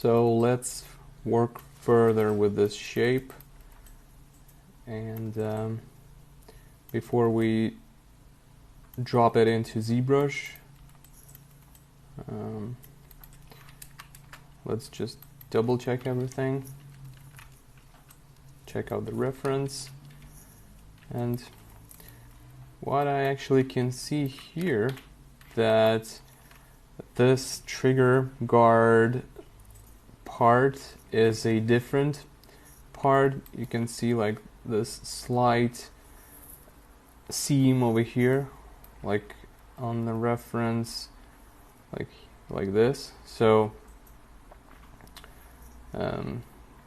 So let's work further with this shape, and before we drop it into ZBrush, let's just double check everything, check out the reference, and what I actually can see here, that this trigger guard part is a different part. You can see like this slight seam over here, like on the reference, like this. So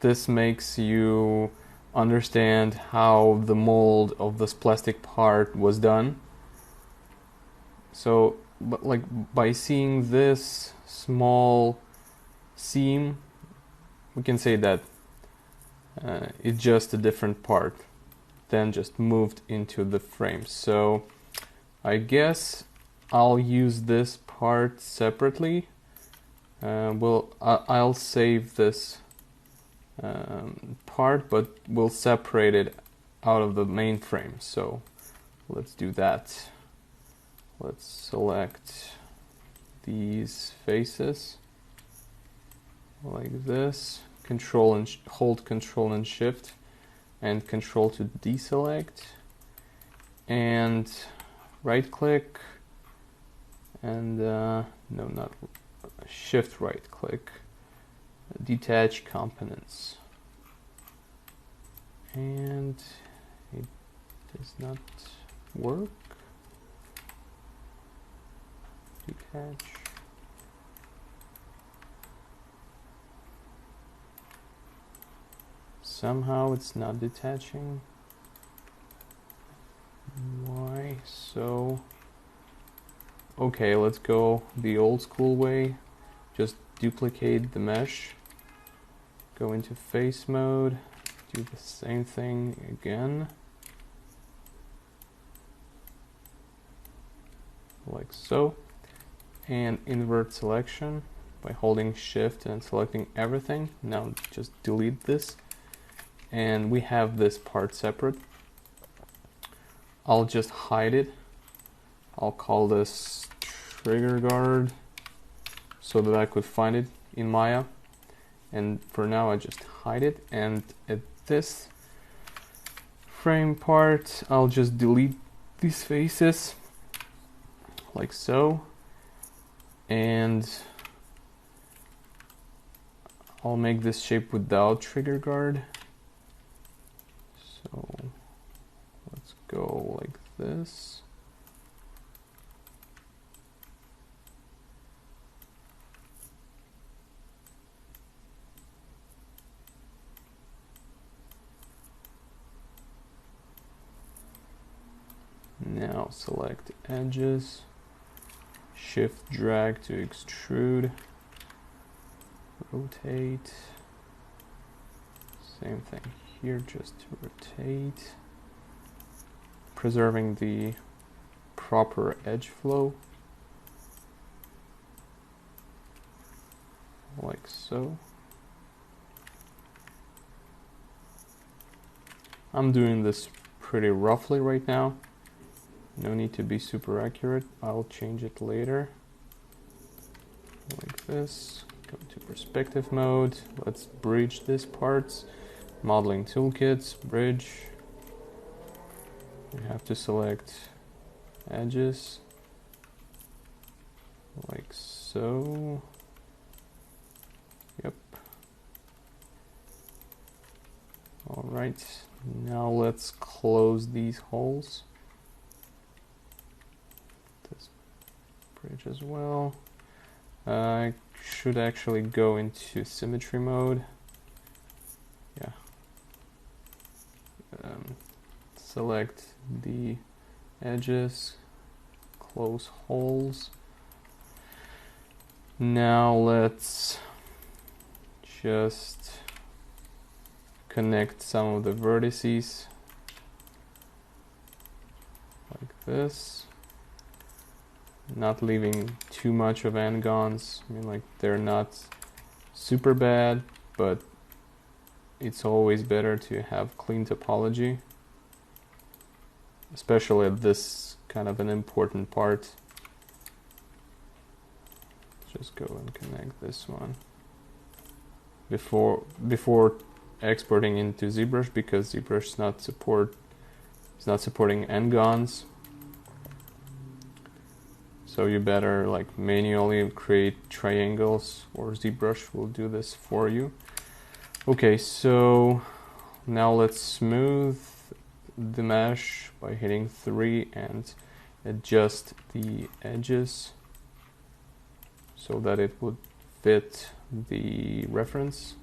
this makes you understand how the mold of this plastic part was done. So, but like by seeing this small seam, we can say that it's just a different part, then just moved into the frame. So I guess I'll use this part separately. I'll save this part, but we'll separate it out of the main frame. So let's do that. Let's select these faces like this. Control and hold Control and Shift, and Control to deselect, and right click, and no, not Shift right click, detach components, and it does not work. Detach. Somehow it's not detaching. Why? So okay, let's go the old school way. Just duplicate the mesh, go into face mode, do the same thing again, like so, and invert selection by holding Shift and selecting everything. Now just delete this, and we have this part separate. I'll just hide it. I'll call this trigger guard so that I could find it in Maya, and for now I just hide it. And at this frame part, I'll just delete these faces like so, and I'll make this shape without trigger guard. So let's go like this. Now select edges, Shift drag to extrude, rotate, same thing here, just rotate, preserving the proper edge flow, like so. I'm doing this pretty roughly right now. No need to be super accurate. I'll change it later. Like this. Go to perspective mode. Let's bridge this part. Modeling toolkits, bridge. We have to select edges. Like so. Yep. Alright. Now let's close these holes. Bridge as well. I should actually go into symmetry mode. Yeah. Select the edges, close holes. Now let's just connect some of the vertices like this. Not leaving too much of n-gons. I mean, like, they're not super bad, but it's always better to have clean topology, especially at this kind of an important part. Just go and connect this one before exporting into ZBrush, because ZBrush is not supporting n-gons. So you better like manually create triangles, or ZBrush will do this for you. Okay, so now let's smooth the mesh by hitting 3 and adjust the edges so that it would fit the reference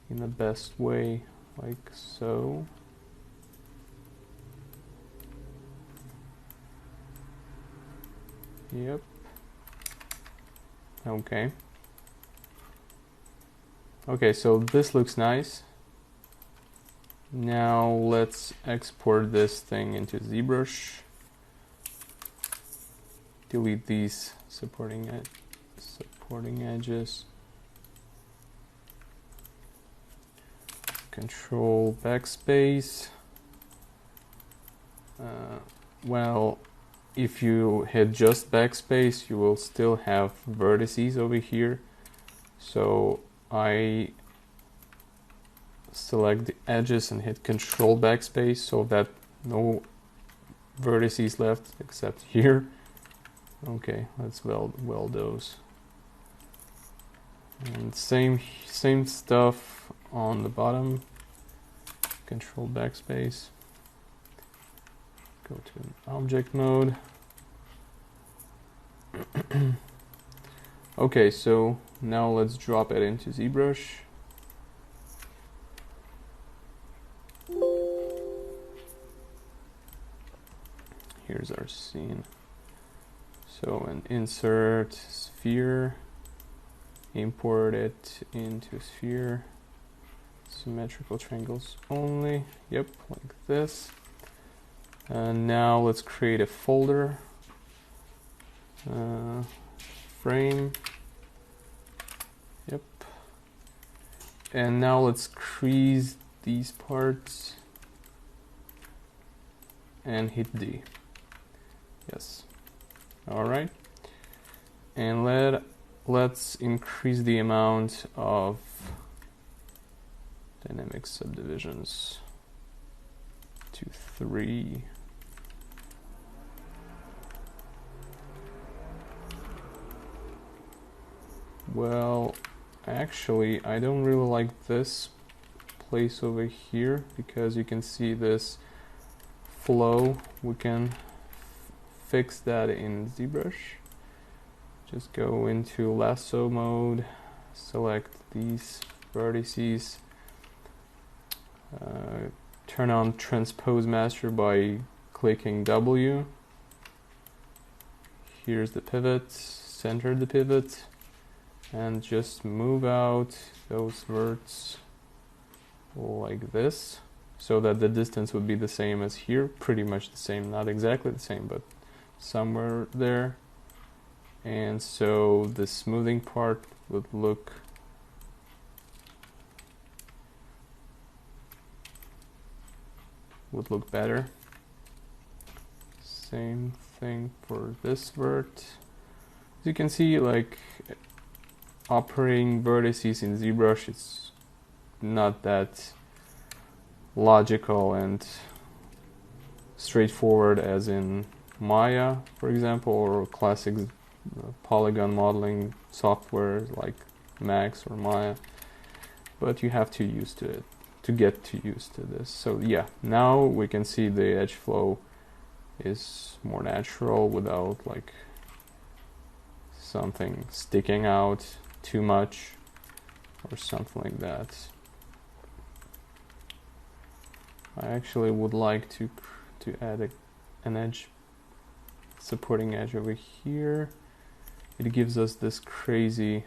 in the best way, like so. Yep. Okay. Okay, so this looks nice. Now let's export this thing into ZBrush. Delete these supporting edges. Control backspace. Well, if you hit just backspace, you will still have vertices over here. So I select the edges and hit Control backspace so that no vertices left except here. Okay, let's weld those. And same stuff on the bottom. Control backspace. Go to object mode. Okay, so now let's drop it into ZBrush. Here's our scene. So an insert sphere, import it into sphere, symmetrical triangles only. Yep, like this. And now let's create a folder, frame. Yep. And now let's crease these parts and hit D. Yes. All right. And let's increase the amount of dynamic subdivisions to 3. Well, actually, I don't really like this place over here, because you can see this flow. We can fix that in ZBrush. Just go into lasso mode, select these vertices, turn on transpose master by clicking W. Here's the pivot, center the pivot, and just move out those verts like this, so that the distance would be the same as here, pretty much the same, not exactly the same, but somewhere there. And so the smoothing part would look better. Same thing for this vert. As you can see, like, operating vertices in ZBrush, it's not that logical and straightforward as in Maya, for example, or classic polygon modeling software like Max or Maya. But you have to get used to this. So yeah, now we can see the edge flow is more natural without like something sticking out too much or something like that. I actually would like to add an edge, supporting edge over here. It gives us this crazy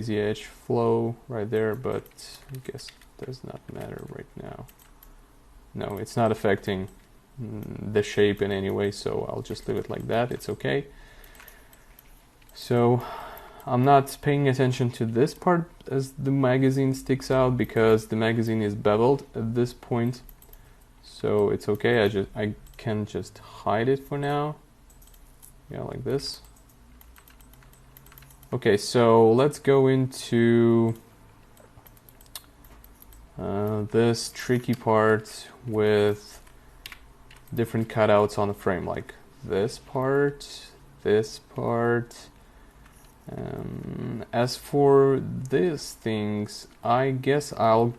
edge flow right there, but I guess it does not matter right now. No, it's not affecting the shape in any way, so I'll just leave it like that. It's okay. So I'm not paying attention to this part as the magazine sticks out because the magazine is beveled at this point. So it's okay, I can just hide it for now. Yeah, like this. Okay, so let's go into this tricky part with different cutouts on the frame, like this part. As for these things, I guess I'll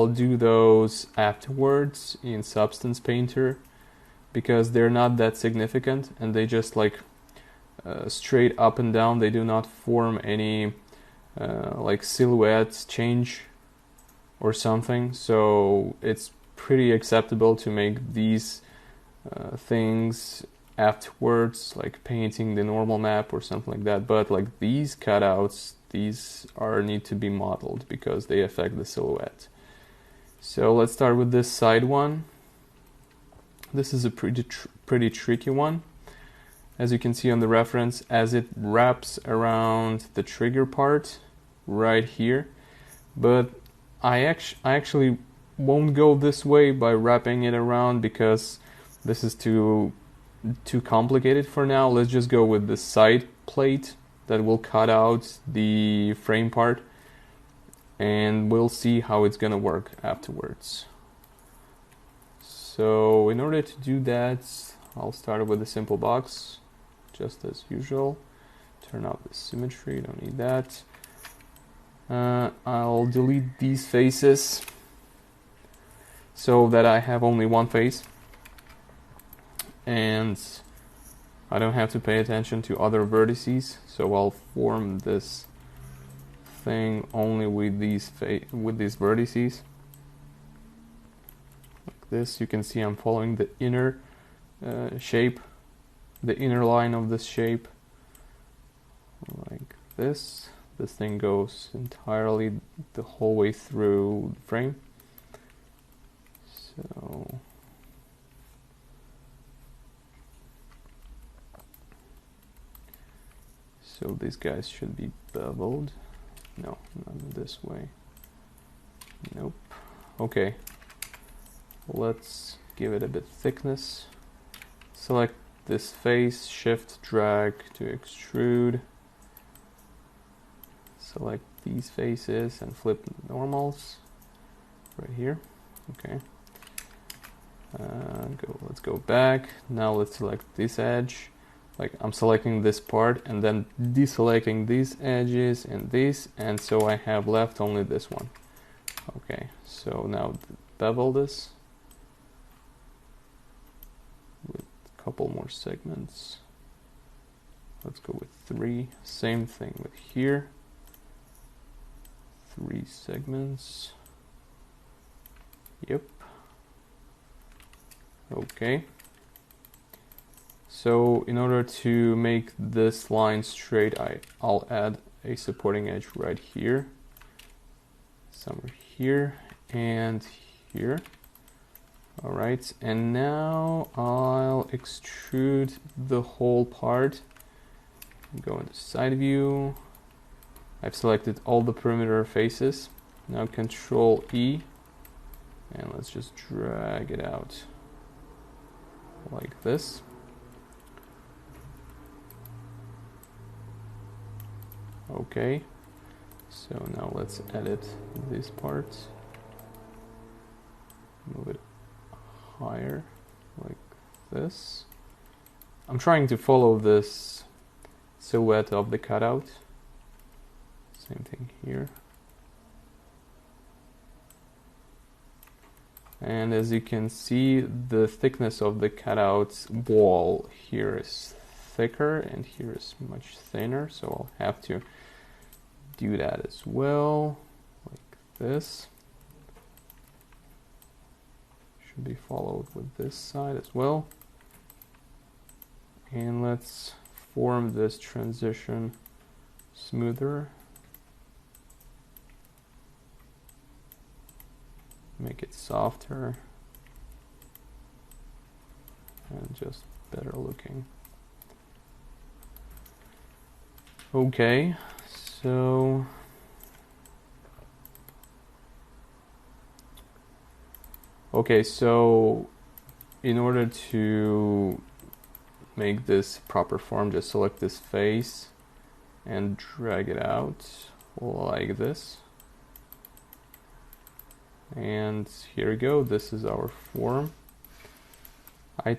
do those afterwards in Substance Painter because they're not that significant and they just like straight up and down. They do not form any like silhouette change or something, so it's pretty acceptable to make these things afterwards, like painting the normal map or something like that. But like these cutouts, these need to be modeled because they affect the silhouette. So let's start with this side one. This is a pretty tricky one. As you can see on the reference, as it wraps around the trigger part right here, but I actually won't go this way by wrapping it around because this is too complicated for now. Let's just go with the side plate that will cut out the frame part, and we'll see how it's gonna work afterwards. So in order to do that, I'll start with a simple box, just as usual. Turn off the symmetry, don't need that. I'll delete these faces so that I have only one face and I don't have to pay attention to other vertices. So I'll form this thing only with these vertices. Like this, you can see I'm following the inner shape, the inner line of this shape, like this. This thing goes entirely the whole way through the frame. So these guys should be beveled. No, not this way. Nope. Okay. Let's give it a bit thickness. Select this face, shift drag to extrude. Select these faces and flip normals right here. Okay. Let's go back. Now let's select this edge. Like I'm selecting this part and then deselecting these edges and these, and so I have left only this one. Okay, so now bevel this with a couple more segments. Let's go with 3. Same thing with here. 3 segments. Yep. Okay. So in order to make this line straight, I'll add a supporting edge right here, somewhere here and here. All right, and now I'll extrude the whole part. Go into side view. I've selected all the perimeter faces. Now Control E, and let's just drag it out like this. Okay, so now let's edit this part. Move it higher, like this. I'm trying to follow this silhouette of the cutout. Same thing here. And as you can see, the thickness of the cutout wall here is thicker and here is much thinner, so I'll have to do that as well, like this. Should be followed with this side as well. And let's form this transition smoother. Make it softer and just better looking. Okay, so in order to make this proper form, just select this face and drag it out like this. And here we go, this is our form. I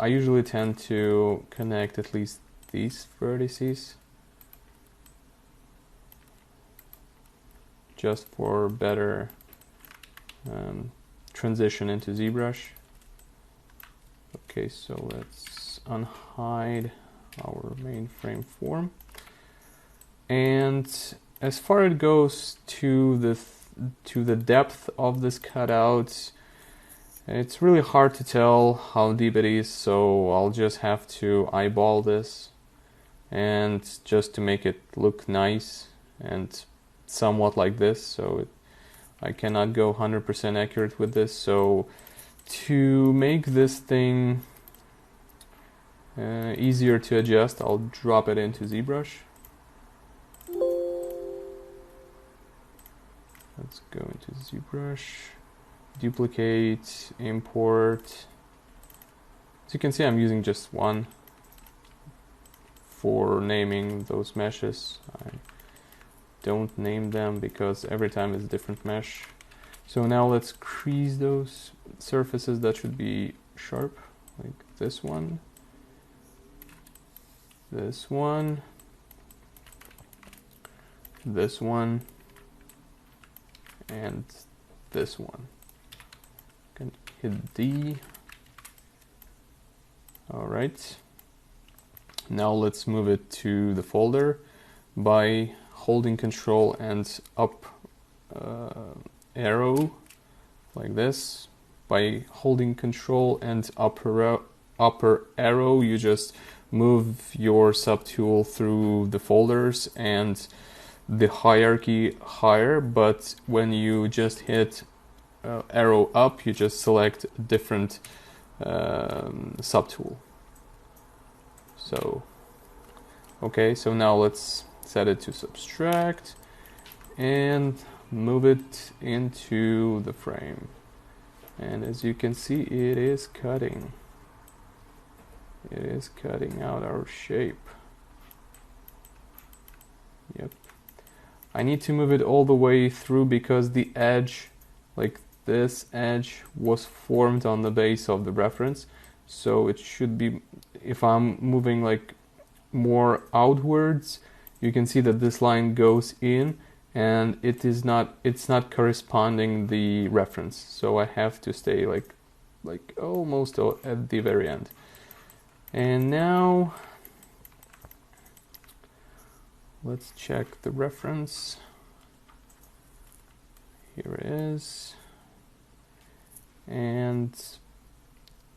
usually tend to connect at least these vertices just for better transition into ZBrush. Okay, so let's unhide our mainframe form. And as far as it goes to the depth of this cutout, it's really hard to tell how deep it is, so I'll just have to eyeball this, and just to make it look nice and somewhat like this, so I cannot go 100% accurate with this. So to make this thing easier to adjust, I'll drop it into ZBrush. Let's go into ZBrush, duplicate, import. As you can see, I'm using just one for naming those meshes. I don't name them because every time it's a different mesh. So now let's crease those surfaces that should be sharp, like this one, this one, this one, and this one. Can hit D. Alright. Now let's move it to the folder by holding Control and up arrow like this. By holding Control and upper arrow, you just move your subtool through the folders and the hierarchy higher, but when you just hit arrow up, you just select a different subtool. So, okay, so now let's set it to subtract and move it into the frame. And as you can see, it is cutting. It is cutting out our shape. Yep. I need to move it all the way through because the edge, like this edge, was formed on the base of the reference. So it should be, if I'm moving like more outwards, you can see that this line goes in and it's not corresponding the reference. So I have to stay like almost at the very end. And now let's check the reference. Here it is. And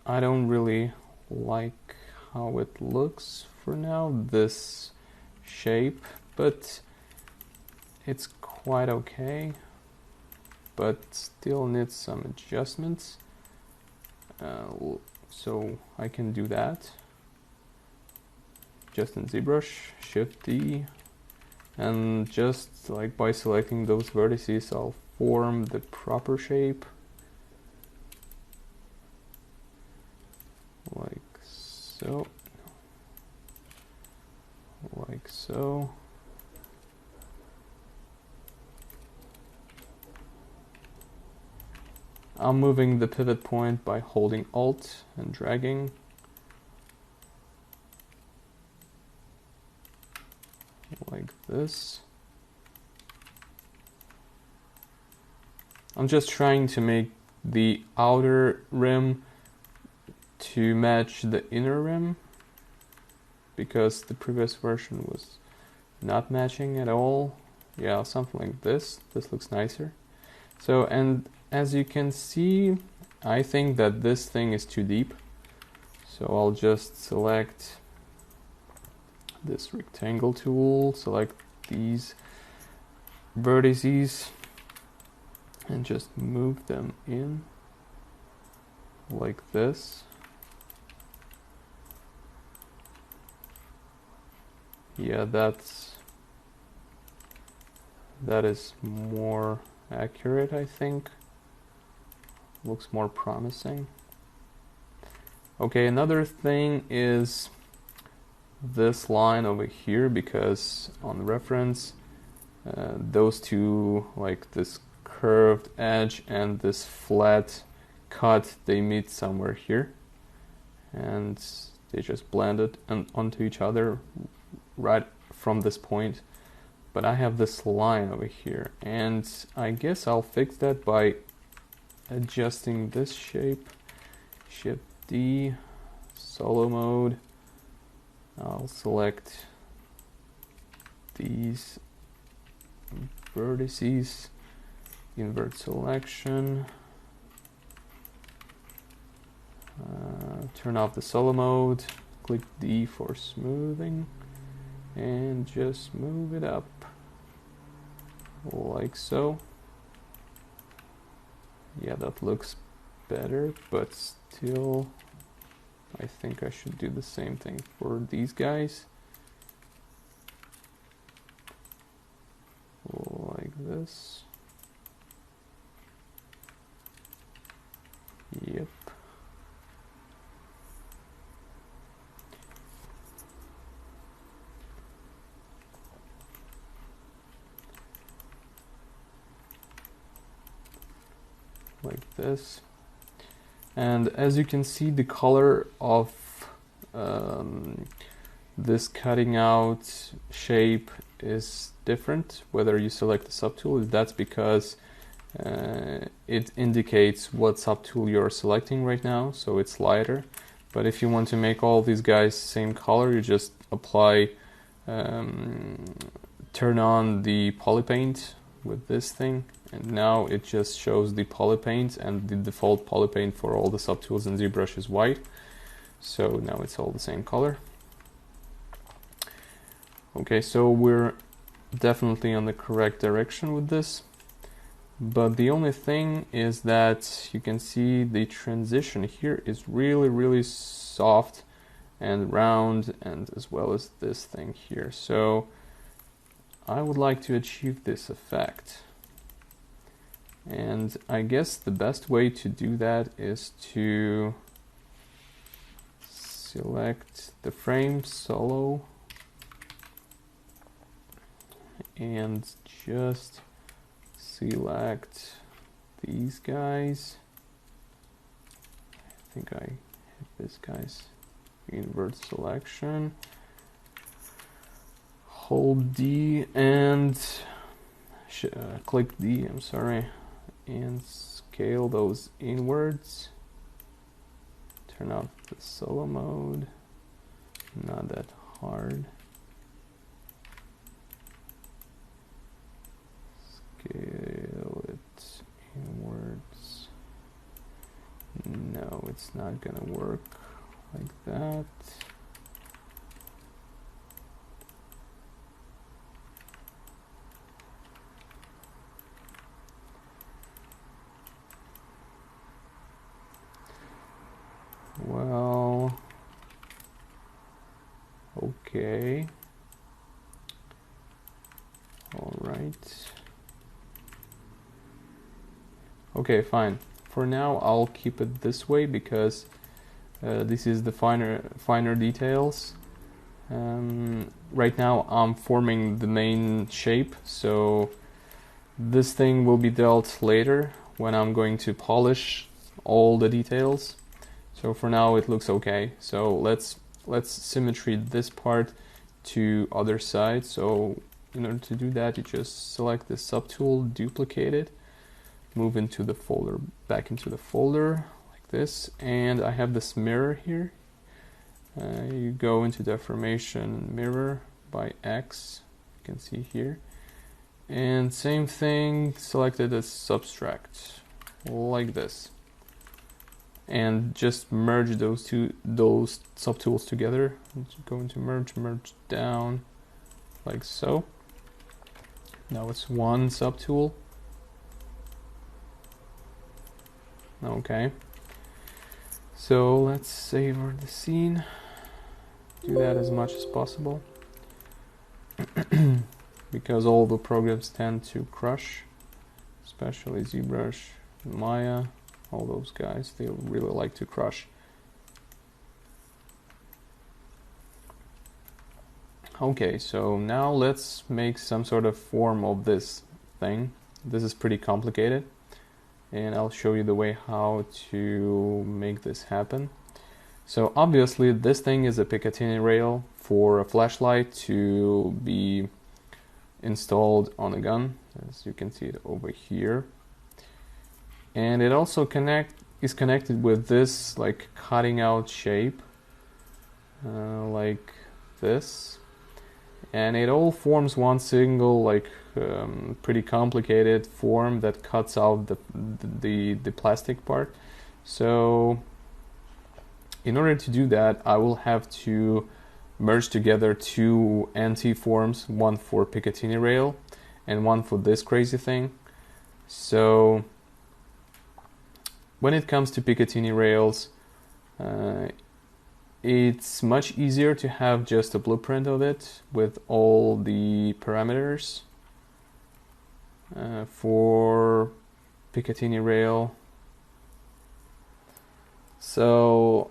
I don't really like how it looks for now, this shape, but it's quite okay, but still needs some adjustments. So I can do that just in ZBrush, Shift D, and just like by selecting those vertices, I'll form the proper shape. Like so. Like so. I'm moving the pivot point by holding Alt and dragging. Like this. I'm just trying to make the outer rim to match the inner rim because the previous version was not matching at all. Yeah, something like this. This looks nicer. So, and as you can see, I think that this thing is too deep. So I'll just select this rectangle tool, select these vertices, and just move them in like this. Yeah, that is more accurate, I think. Looks more promising. Okay, another thing is this line over here, because on reference those two, like this curved edge and this flat cut, they meet somewhere here and they just blended onto each other right from this point. But I have this line over here, and I guess I'll fix that by adjusting this shape. Shift D, solo mode. I'll select these vertices, invert selection, turn off the solo mode, click D for smoothing, and just move it up like so. Yeah, that looks better, but still I think I should do the same thing for these guys. Like this. Yep. Like this. And as you can see, the color of this cutting out shape is different whether you select the subtool. That's because it indicates what subtool you're selecting right now, so it's lighter. But if you want to make all these guys same color, you just apply, turn on the polypaint with this thing, and now it just shows the polypaint, and the default polypaint for all the subtools in ZBrush is white. So now it's all the same color. Okay, so we're definitely on the correct direction with this. But the only thing is that you can see the transition here is really soft and round, and as well as this thing here. So I would like to achieve this effect. And I guess the best way to do that is to select the frame solo and just select these guys. I think I hit this guy's invert selection. Hold D and click D, I'm sorry, and scale those inwards. Turn off the solo mode, not that hard. Scale it inwards. No, it's not gonna work like that. Well, okay. All right. Okay, fine. For now, I'll keep it this way because this is the finer details. Right now, I'm forming the main shape, so this thing will be dealt later when I'm going to polish all the details. So for now, it looks okay. So let's symmetry this part to other side. So in order to do that, you just select the subtool, duplicate it, move into the folder, back into the folder like this, and I have this mirror here. You go into deformation mirror by X, you can see here, and same thing, selected as subtract like this, and just merge those subtools together. Go into merge down like so. Now it's one subtool. Okay, so let's savor the scene, do that as much as possible. because all the programs tend to crush, especially ZBrush, Maya, all those guys, they really like to crush. Okay, so now let's make some sort of form of this thing. This is pretty complicated, and I'll show you the way how to make this happen. So obviously this thing is a Picatinny rail for a flashlight to be installed on a gun, as you can see it over here. And it also is connected with this like cutting out shape, like this. And it all forms one single like pretty complicated form that cuts out the plastic part. So in order to do that, I will have to merge together two anti-forms, one for Picatinny rail and one for this crazy thing. So when it comes to Picatinny rails, it's much easier to have just a blueprint of it with all the parameters. For Picatinny rail, so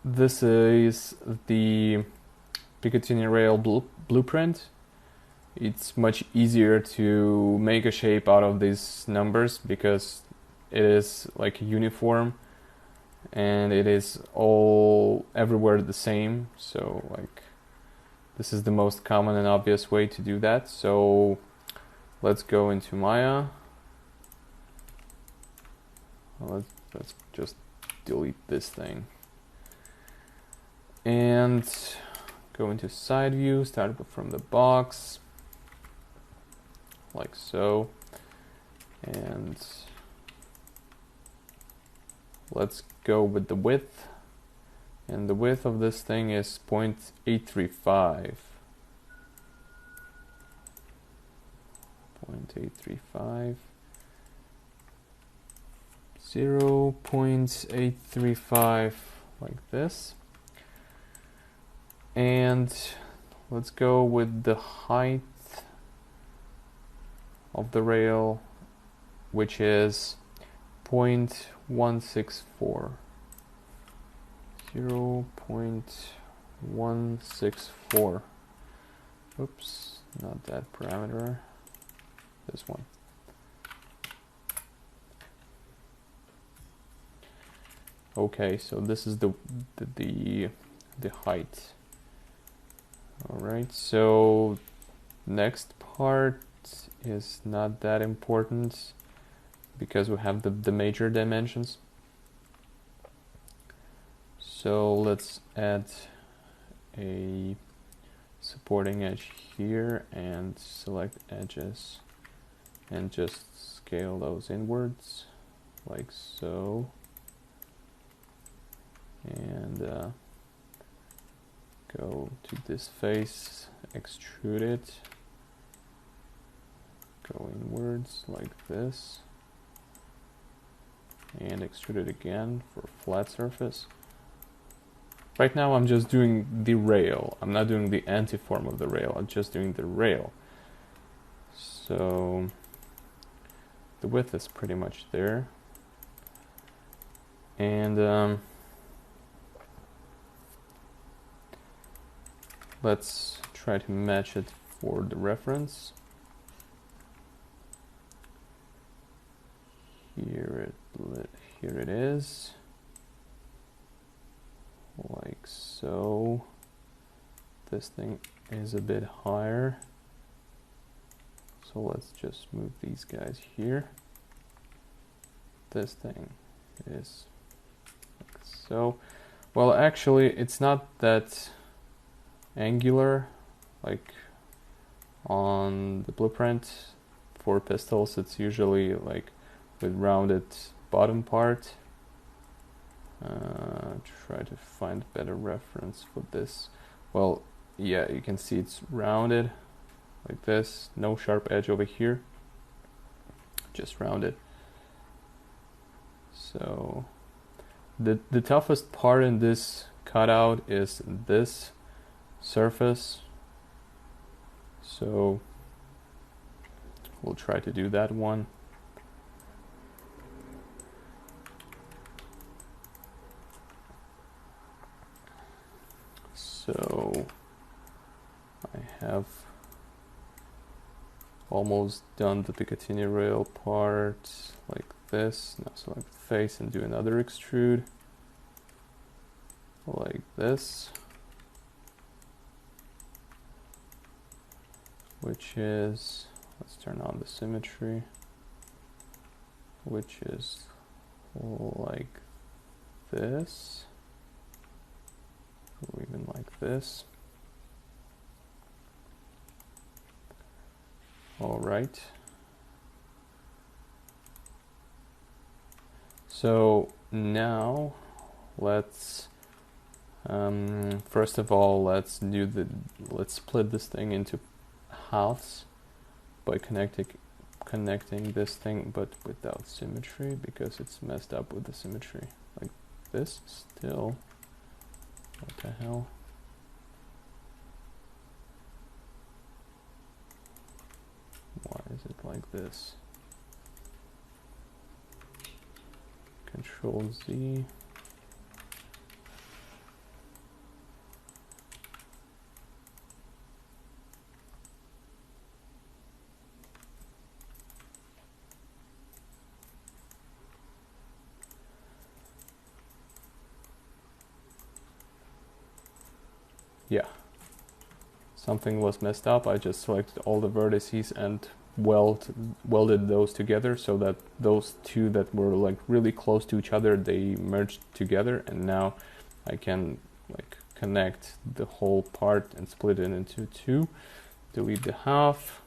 this is the Picatinny rail blueprint. It's much easier to make a shape out of these numbers because it is like uniform and it is all everywhere the same. So like this is the most common and obvious way to do that. So let's go into Maya. Let's just delete this thing and go into side view, start from the box like so, and let's go with the width, and the width of this thing is 0.835. 0.835, 0.835 like this. And let's go with the height of the rail, which is 0.164. 0.164. Oops, not that parameter. This one. Okay, so this is the height. All right, so next part is not that important because we have the major dimensions. So let's add a supporting edge here and select edges and just scale those inwards like so, and go to this face, extrude it, go inwards like this, and extrude it again for flat surface. Right now I'm just doing the rail, I'm not doing the anti-form of the rail, I'm just doing the rail. So the width is pretty much there, and let's try to match it for the reference. Here it is, like so. This thing is a bit higher, so let's just move these guys here. This thing is like so. Well, actually it's not that angular like on the blueprint. For pistols it's usually like with rounded bottom part. Try to find a better reference for this. Well, yeah, you can see it's rounded like this, no sharp edge over here, just rounded. So the toughest part in this cutout is this surface, So we'll try to do that one. So I have almost done the Picatinny rail part like this. Now select the face and do another extrude like this, which is, let's turn on the symmetry, which is like this, or even like this. All right. So now let's first of all let's split this thing into halves by connecting this thing, but without symmetry, because it's messed up with the symmetry. Like this still. What the hell? Why is it like this? Control Z. Yeah, something was messed up. I just selected all the vertices and welded those together so that those two that were like really close to each other, they merged together, and now I can like connect the whole part and split it into two. Delete the half,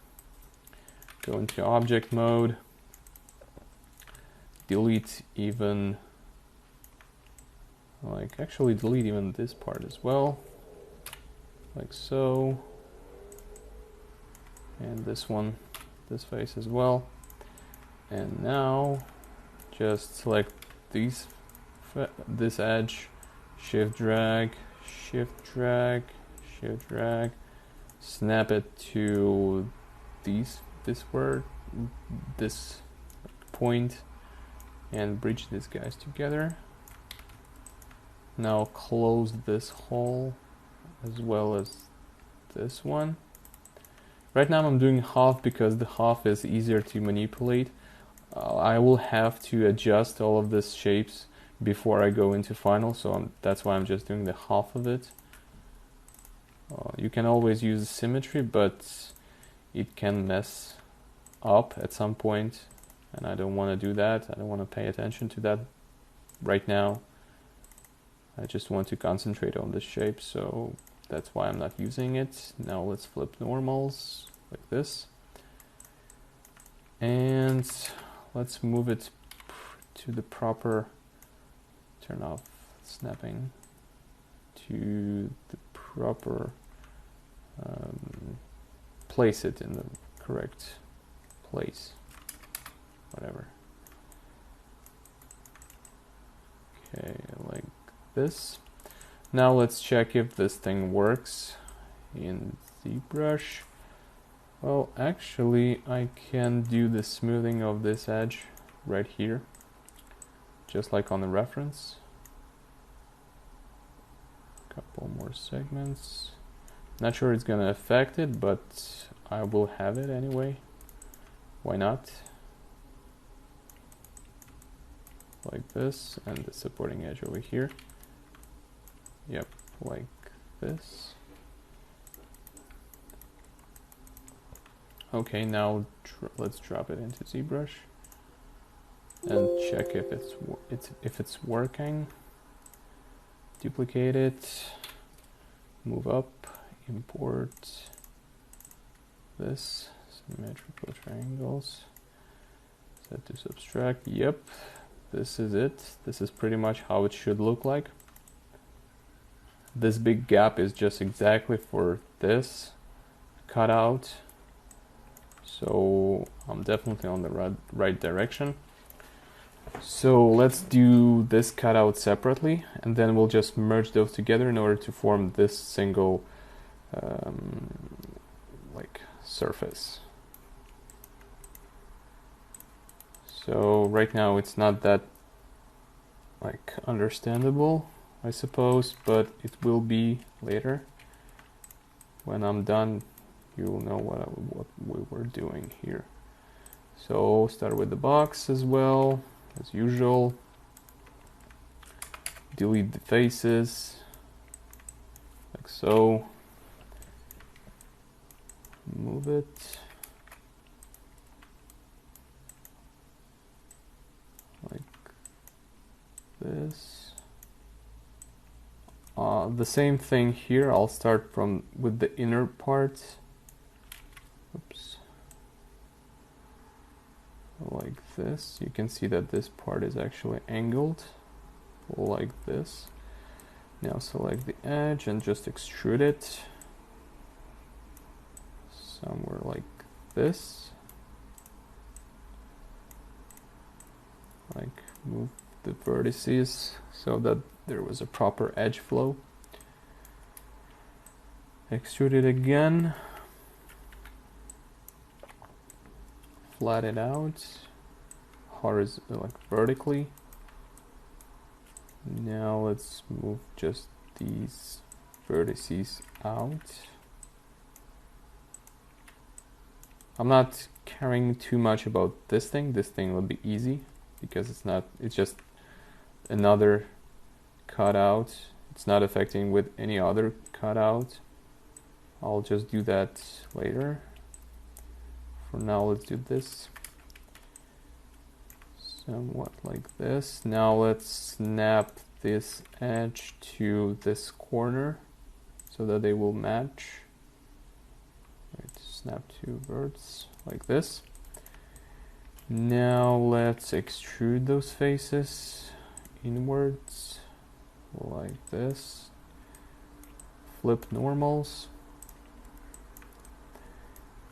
go into object mode, delete even, like actually delete even this part as well, like so, and this one, this face as well. And now just select this edge, shift drag, shift drag, shift drag, snap it to this point, and bridge these guys together. Now close this hole as well as this one. Right now I'm doing half because the half is easier to manipulate. I will have to adjust all of these shapes before I go into final, so that's why I'm just doing the half of it. You can always use symmetry, but it can mess up at some point, and I don't want to do that. I don't want to pay attention to that right now. I just want to concentrate on this shape, so that's why I'm not using it. Now let's flip normals like this, and let's move it to the proper, turn off snapping, to the proper, place it in the correct place, whatever. Okay, like this. Now let's check if this thing works in ZBrush. Well, actually I can do the smoothing of this edge right here, just like on the reference. Couple more segments. Not sure it's gonna affect it, but I will have it anyway. Why not? Like this, and the supporting edge over here. Yep, like this. Okay, now let's drop it into ZBrush and check if it's working. Duplicate it, move up, import this, symmetrical triangles, set to subtract. Yep, this is it. This is pretty much how it should look like. This big gap is just exactly for this cutout, so I'm definitely on the right direction. So let's do this cutout separately, and then we'll just merge those together in order to form this single like surface. So right now it's not that like understandable, I suppose, but it will be later. When I'm done, you will know what we were doing here. So start with the box as well, as usual. Delete the faces, like so. Move it. Like this. The same thing here. I'll start with the inner parts. Oops. Like this. You can see that this part is actually angled like this. Now select the edge and just extrude it somewhere like this. Like move the vertices so that there was a proper edge flow. Extrude it again. Flatten it out. Horizontally, like vertically. Now let's move just these vertices out. I'm not caring too much about this thing. This thing will be easy because it's just another cutout. It's not affecting with any other cutout. I'll just do that later. For now, let's do this. Somewhat like this. Now let's snap this edge to this corner so that they will match. Right, snap two verts like this. Now let's extrude those faces inwards like this. Flip normals.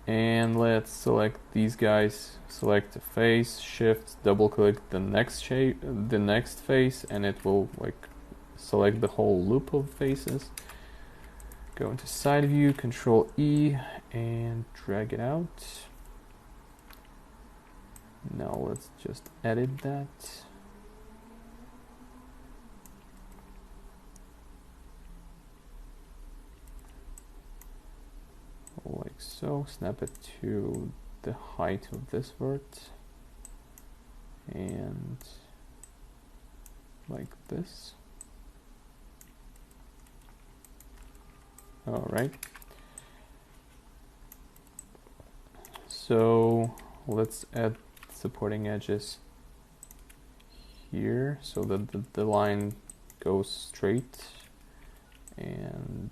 And let's select these guys. Select the face, shift, double click the next shape, the next face, and it will like select the whole loop of faces. Go into side view, Control E, and drag it out. Now let's just edit that. Like so. Snap it to the height of this vert. And like this. Alright. So let's add supporting edges here so that the line goes straight, and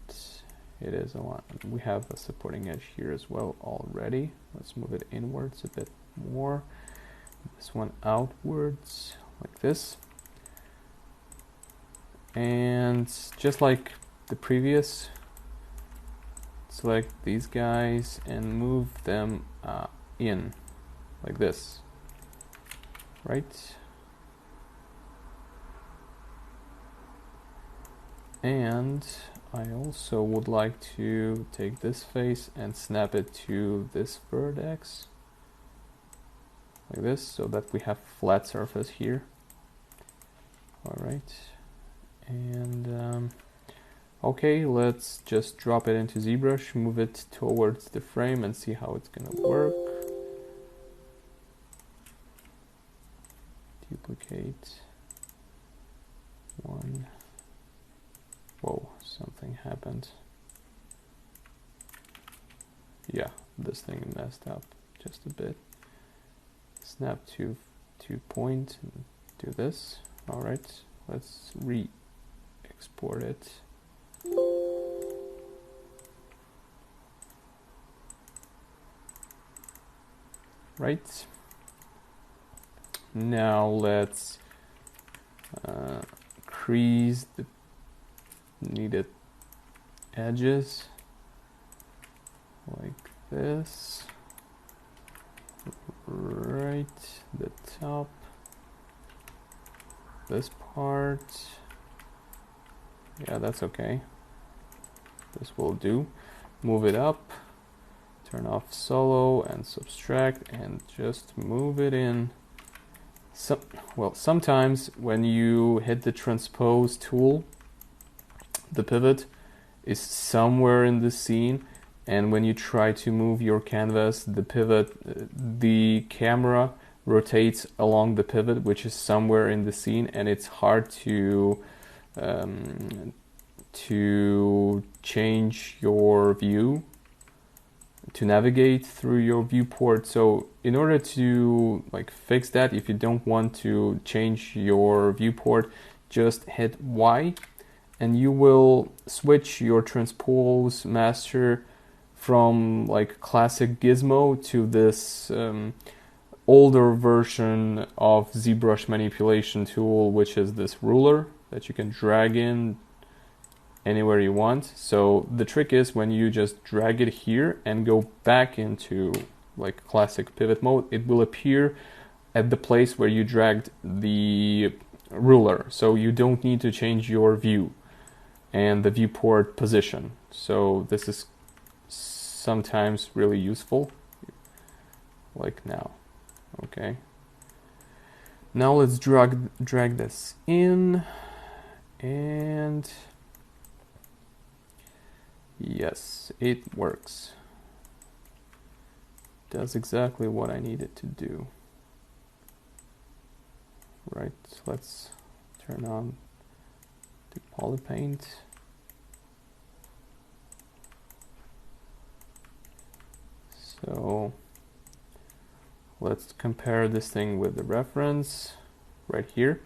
it is a line. We have a supporting edge here as well already. Let's move it inwards a bit more. This one outwards like this. And just like the previous, select these guys and move them in like this, right? And I also would like to take this face and snap it to this vertex like this so that we have flat surface here. Alright, and okay, let's just drop it into ZBrush, move it towards the frame and see how it's gonna work. Duplicate one. Whoa, something happened. Yeah, this thing messed up just a bit. Snap to point and do this. Alright, let's re-export it. Right. Now let's crease the needed edges like this, right, the top, this part, yeah, that's okay, this will do. Move it up turn off solo and subtract and just move it in. Well, sometimes when you hit the transpose tool, the pivot is somewhere in the scene, and when you try to move your canvas, the camera rotates along the pivot, which is somewhere in the scene, and it's hard to change your view, to navigate through your viewport. So in order to fix that, if you don't want to change your viewport, just hit Y and you will switch your transpose master from classic Gizmo to this older version of ZBrush manipulation tool, which is this ruler that you can drag in anywhere you want. So the trick is when you just drag it here and go back into classic pivot mode, it will appear at the place where you dragged the ruler. So you don't need to change your view and the viewport position. So this is sometimes really useful, like now. Okay. Now let's drag this in, and yes, it works. Does exactly what I need it to do. Right, let's turn on the polypaint. So let's compare this thing with the reference right here.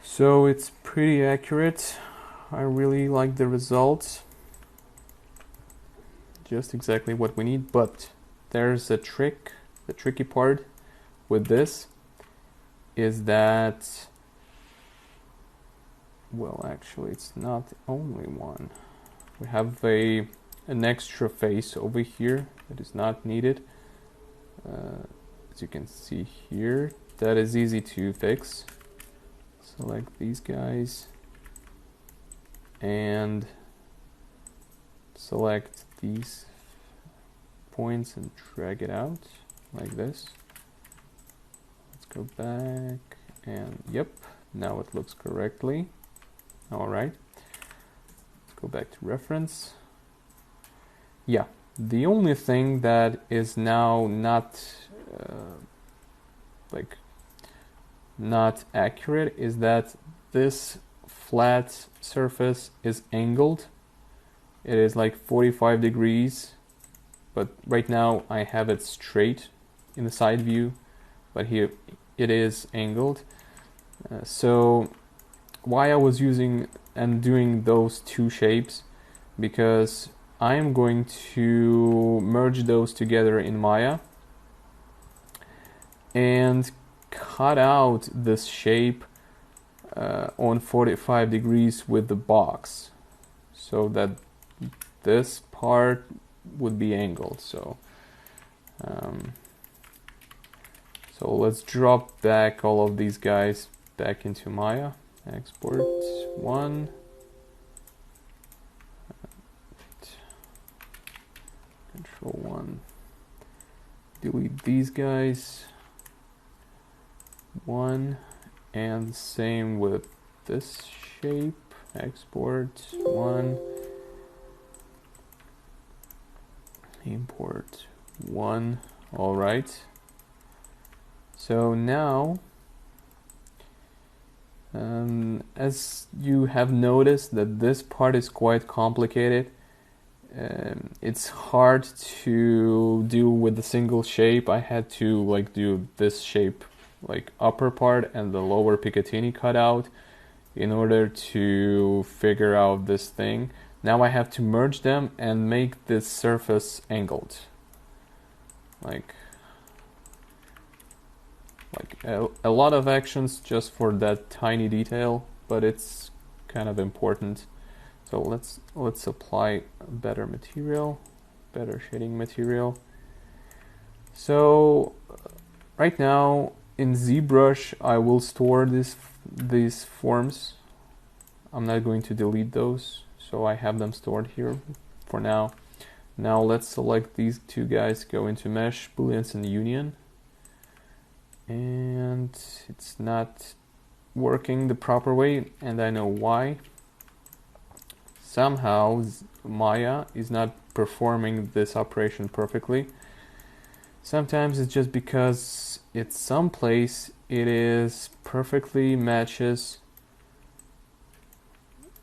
So it's pretty accurate. I really like the results. Just exactly what we need, but there's a trick. The tricky part with this is that, well, actually it's not the only one. We have an extra face over here that is not needed. As you can see here, that is easy to fix. Select these guys and select these points and drag it out like this. Let's go back, and yep, now it looks correctly. All right, let's go back to reference. Yeah, the only thing that is now not not accurate is that this flat surface is angled. It is 45 degrees, but right now I have it straight in the side view, but here it is angled. So why I was using and doing those two shapes, because I am going to merge those together in Maya and cut out this shape on 45 degrees with the box, so that this part would be angled. So so let's drop back all of these guys back into Maya. Export one. Control 1. Delete these guys. 1, and same with this shape. Export 1. Import 1. All right. So now, as you have noticed that this part is quite complicated. It's hard to do with a single shape. I had to do this shape, upper part and the lower Picatinny cutout, in order to figure out this thing. Now I have to merge them and make this surface angled. A lot of actions just for that tiny detail, but it's kind of important. So let's apply better material, better shading material. So right now in ZBrush I will store these forms. I'm not going to delete those, so I have them stored here for now. Now let's select these two guys, go into mesh, booleans and union, and it's not working the proper way, and I know why. Somehow Maya is not performing this operation perfectly. Sometimes it's just because it's someplace it is perfectly matches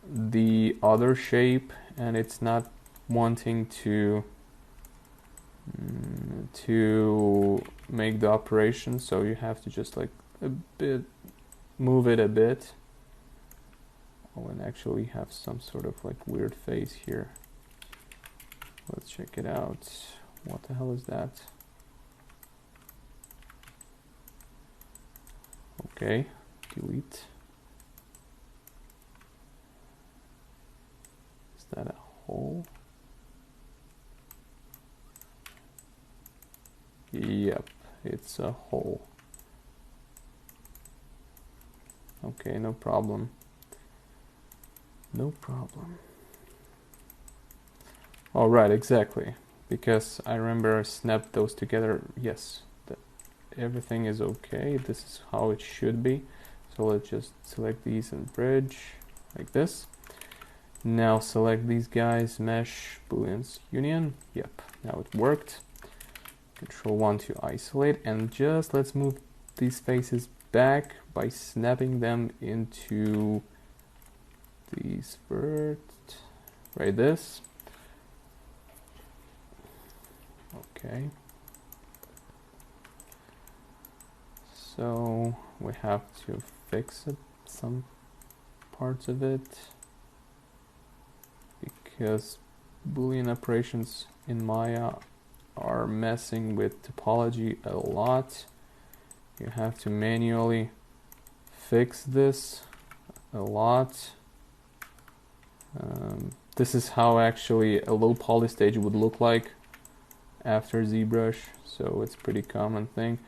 the other shape and it's not wanting to make the operation, so you have to just like a bit move it a bit. Oh, and actually have some sort of like weird face here. Let's check it out. What the hell is that? Okay, delete. Is that a hole? Yep, it's a hole. Okay, no problem. No problem. All right, exactly. Because I remember I snapped those together. Yes, everything is okay. This is how it should be. So let's just select these and bridge like this. Now select these guys, mesh, booleans, union. Yep, now it worked. Control 1 to isolate, and just let's move these faces back by snapping them into these vert, right this. Okay. So we have to fix it, some parts of it, because Boolean operations in Maya are messing with topology a lot. You have to manually fix this a lot. This is how actually a low poly stage would look like after ZBrush, so it's pretty common thing.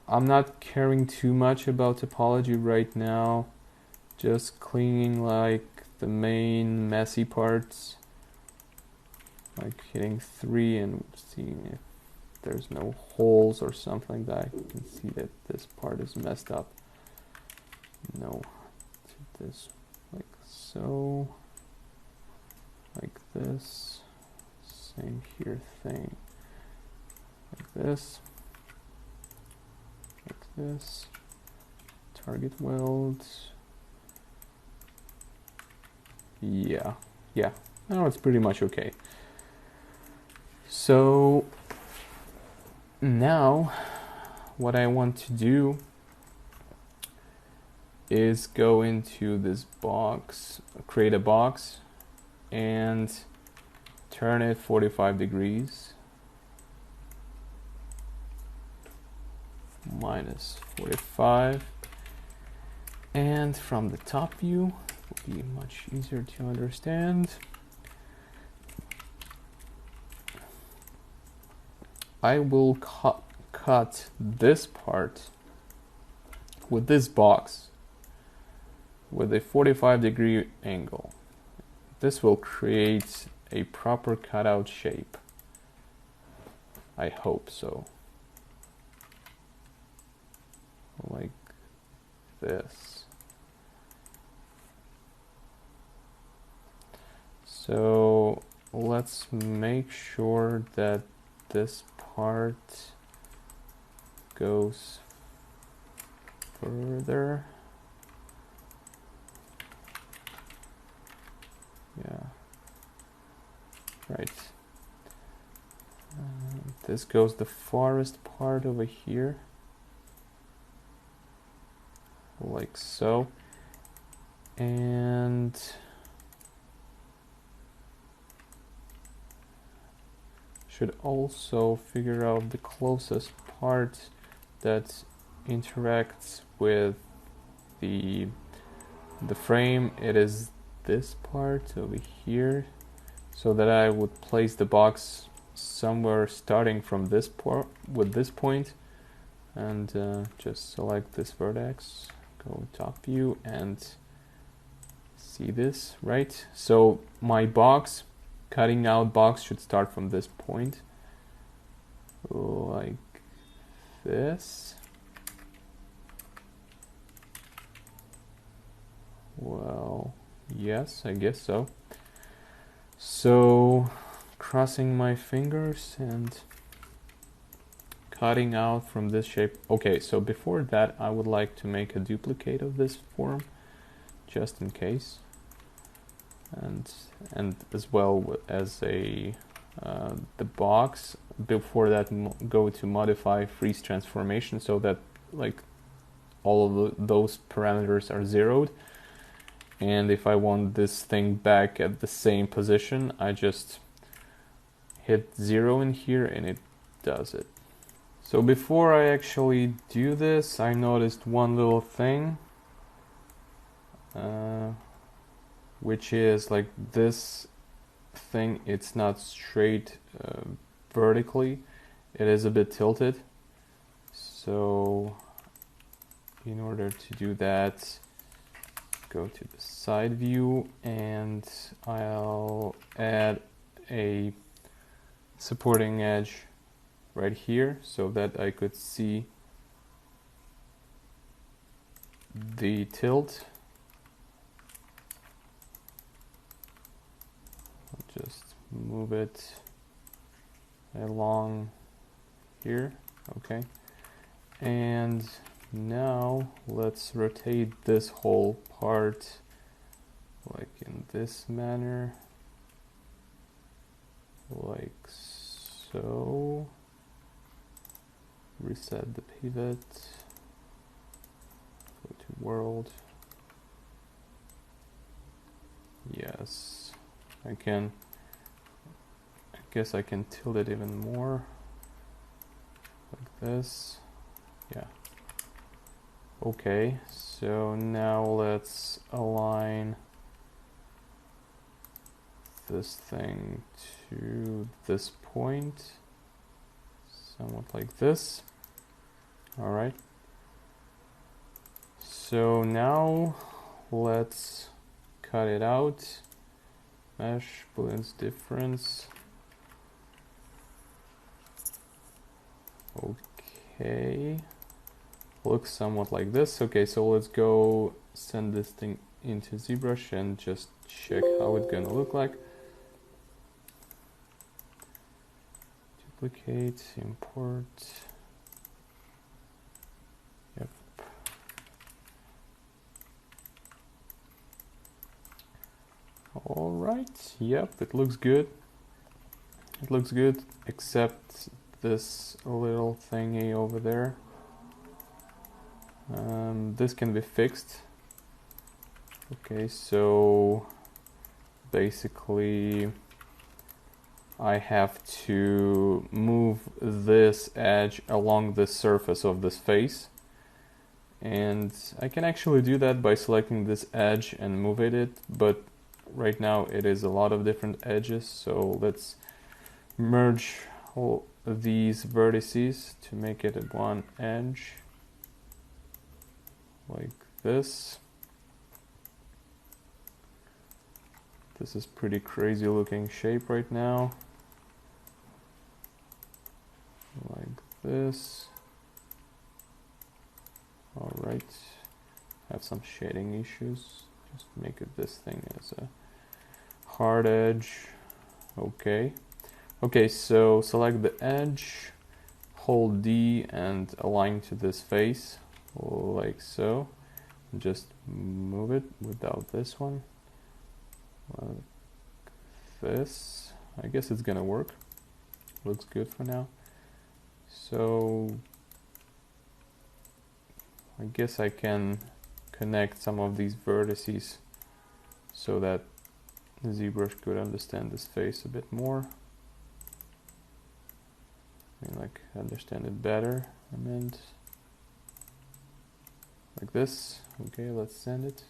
I'm not caring too much about topology right now, just cleaning like the main messy parts, like hitting 3 and seeing if there's no holes or something like that. You can see that this part is messed up. No, this like so, like this, same here thing, like this, target weld. Yeah, now it's pretty much okay. So now what I want to do is go into this box, create a box, and turn it 45 degrees, minus 45, and from the top view will be much easier to understand. I will cut this part with this box with a 45-degree angle. This will create a proper cutout shape. I hope so. Like this. So let's make sure that this part goes further. Yeah, right. This goes the farthest part over here, like so, and should also figure out the closest part that interacts with the frame. It is this part over here, so that I would place the box somewhere starting from this point with this point, and just select this vertex, go top view and see this, right? So my box cutting out box should start from this point, like this. Well, yes, I guess so. So, crossing my fingers and cutting out from this shape. Okay, so before that, I would like to make a duplicate of this form, just in case, and as well as a the box. Before that, go to modify freeze transformation so that like all of those parameters are zeroed. And if I want this thing back at the same position, I just hit 0 in here and it does it. So before I actually do this, I noticed one little thing, which is like this thing, it's not straight vertically, it is a bit tilted. So in order to do that, go to the side view and I'll add a supporting edge right here so that I could see the tilt. I'll just move it along here, okay. And now let's rotate this whole part like in this manner, like so. Reset the pivot, go to world. Yes, I guess I can tilt it even more, like this. Yeah. Okay, so now let's align this thing to this point, somewhat like this. All right. So now let's cut it out. Mesh, booleans difference. Okay. Looks somewhat like this. Okay, so let's go send this thing into ZBrush and just check how it's gonna look like. Duplicate, import. Yep. All right. Yep, it looks good. It looks good, except this little thingy over there. This can be fixed. Okay, so basically I have to move this edge along the surface of this face, and I can actually do that by selecting this edge and moving it, but right now it is a lot of different edges, so let's merge all these vertices to make it at one edge, like this. This is pretty crazy looking shape right now, like this. All right, have some shading issues, just make it this thing as a hard edge. Okay. Okay, so select the edge, hold D and align to this face, like so. Just move it without this one, like this. I guess it's gonna work. Looks good for now. So I guess I can connect some of these vertices so that ZBrush could understand this face a bit more. Like understand it better. I meant like this. Okay, let's send it.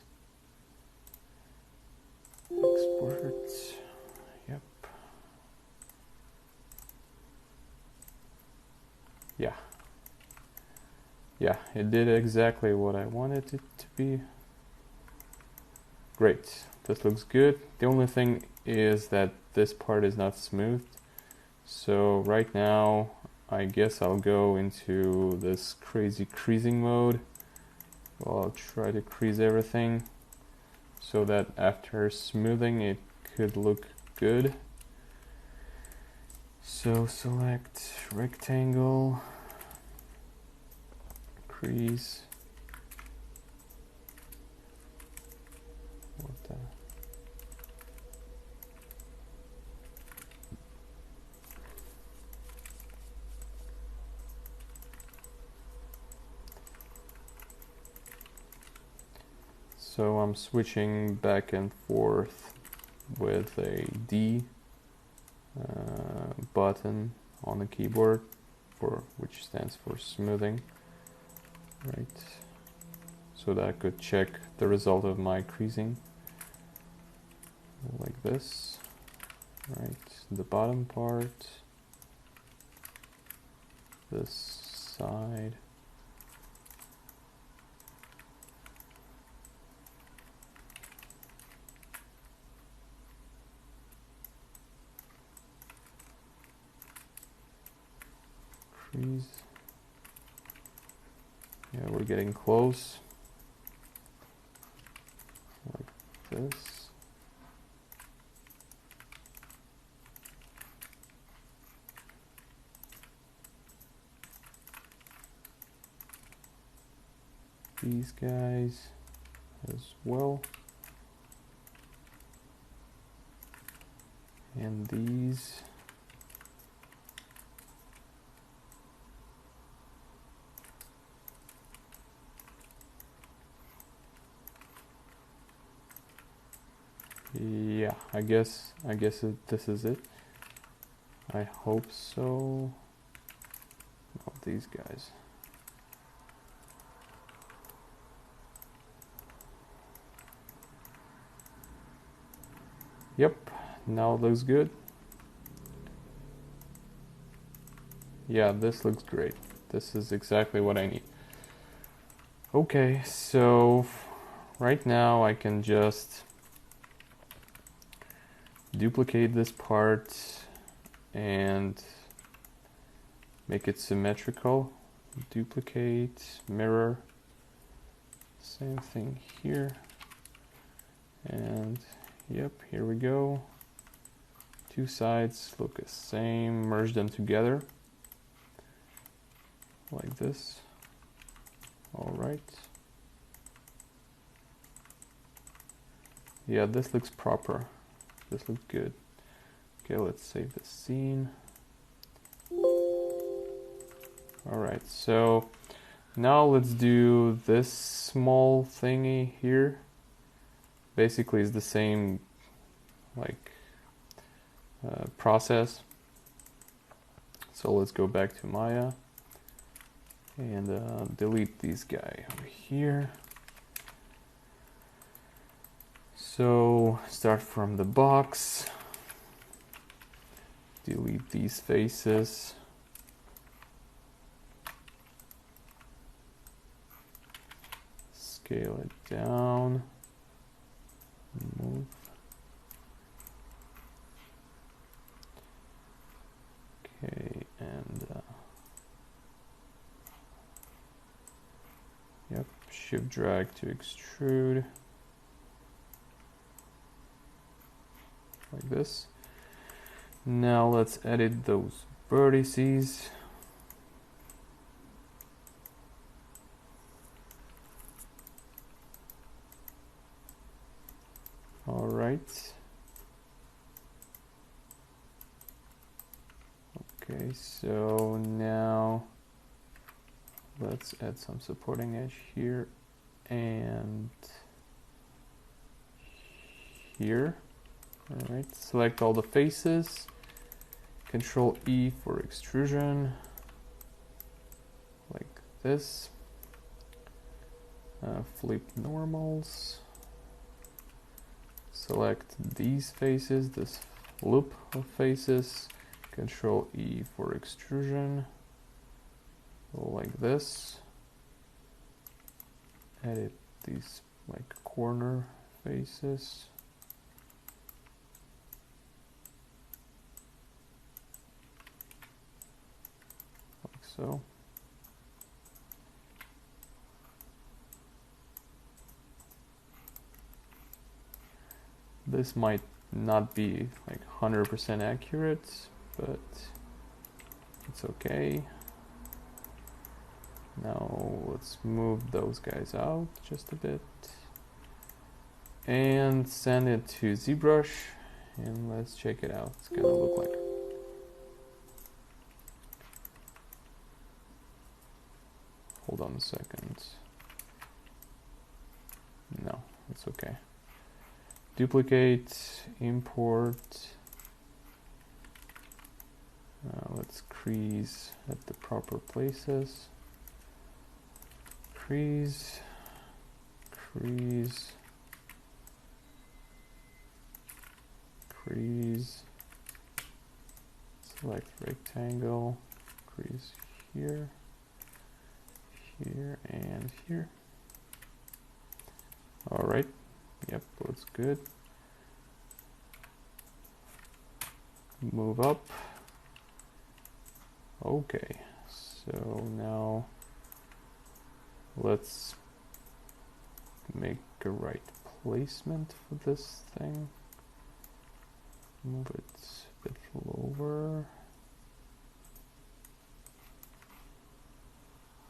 Export. Yep. Yeah. Yeah, it did exactly what I wanted it to be. Great, this looks good. The only thing is that this part is not smooth. So right now, I guess I'll go into this crazy creasing mode. Well, I'll try to crease everything so that after smoothing it could look good. So select rectangle, crease. What the? So I'm switching back and forth with a D button on the keyboard, which stands for smoothing, right? So that I could check the result of my creasing, like this, right? The bottom part, this side. Crease. Yeah, we're getting close. Like this. These guys as well. And these. Yeah, I guess this is it. I hope so. Not these guys. Yep, now it looks good. Yeah, this looks great. This is exactly what I need. Okay, so right now I can just duplicate this part and make it symmetrical. Duplicate, mirror, same thing here. And yep, here we go. Two sides look the same, merge them together like this. All right. Yeah, this looks proper. This looks good. Okay, let's save the scene. All right, so now let's do this small thingy here. Basically, it's the same like process. So let's go back to Maya and delete this guy over here. So start from the box, delete these faces, scale it down, move. Okay, and yep, shift drag to extrude. Like this. Now let's edit those vertices. All right. Okay, so now let's add some supporting edge here and here. All right, select all the faces, Control E for extrusion, like this. Flip normals, select these faces, this loop of faces, Control E for extrusion, like this. Edit these like corner faces. Like so. This might not be like 100% accurate, but it's okay. Now let's move those guys out just a bit and send it to ZBrush, and let's check it out. It's gonna look like. Hold on a second. No, it's okay. Duplicate, import. Let's crease at the proper places. Crease, crease, crease. Select rectangle, crease here, here, and here. All right. Yep, looks good. Move up. Okay, so now let's make a right placement for this thing. Move it a bit lower.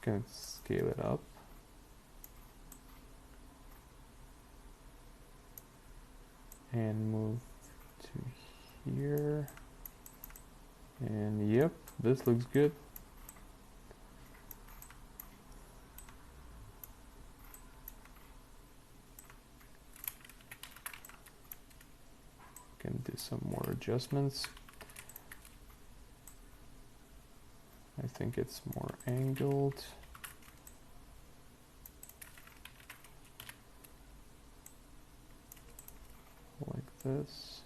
Can scale it up. And move to here. And yep, this looks good. Can do some more adjustments. I think it's more angled. Like this.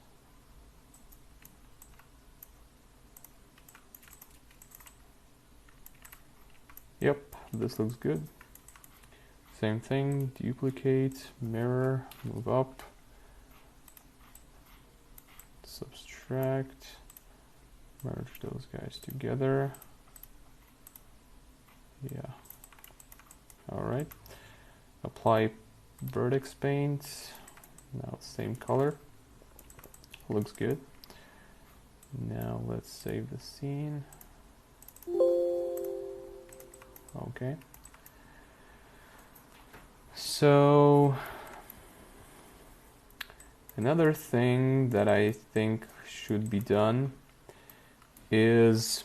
Yep, this looks good. Same thing, duplicate, mirror, move up, subtract, merge those guys together. Yeah. All right. Apply vertex paint. Now same color. Looks good. Now let's save the scene. Okay. So another thing that I think should be done is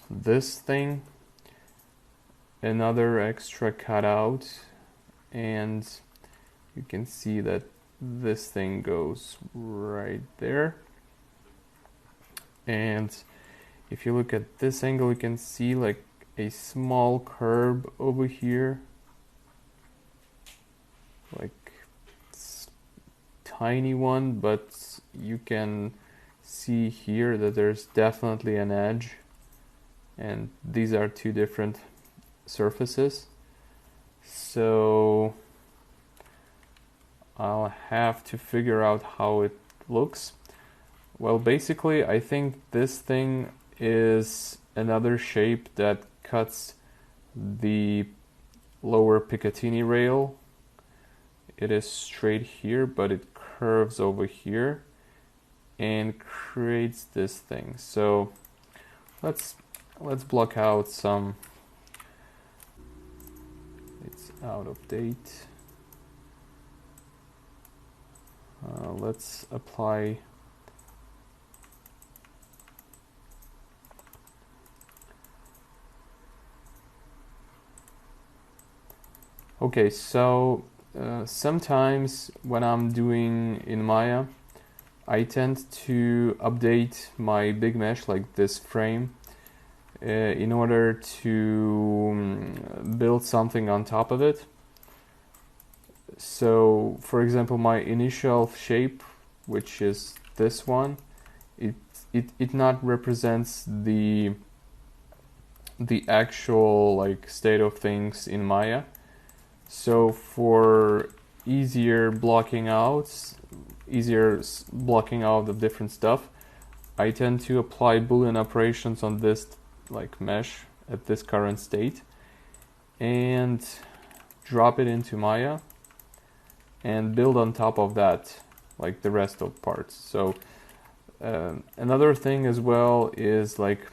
this thing. Another extra cutout, and you can see that this thing goes right there. And if you look at this angle, you can see like a small curve over here, like tiny one, but you can see here that there's definitely an edge, and these are two different surfaces. So I'll have to figure out how it looks. Well, basically I think this thing is another shape that cuts the lower Picatinny rail. It is straight here, but it curves over here and creates this thing. So let's block out some. It's out of date. Let's apply okay, so sometimes when I'm doing in Maya, I tend to update my big mesh, like this frame, in order to build something on top of it. So, for example, my initial shape, which is this one, it not represents the actual like state of things in Maya. So for easier blocking out of different stuff, I tend to apply Boolean operations on this like mesh at this current state and drop it into Maya and build on top of that like the rest of parts. So another thing as well is like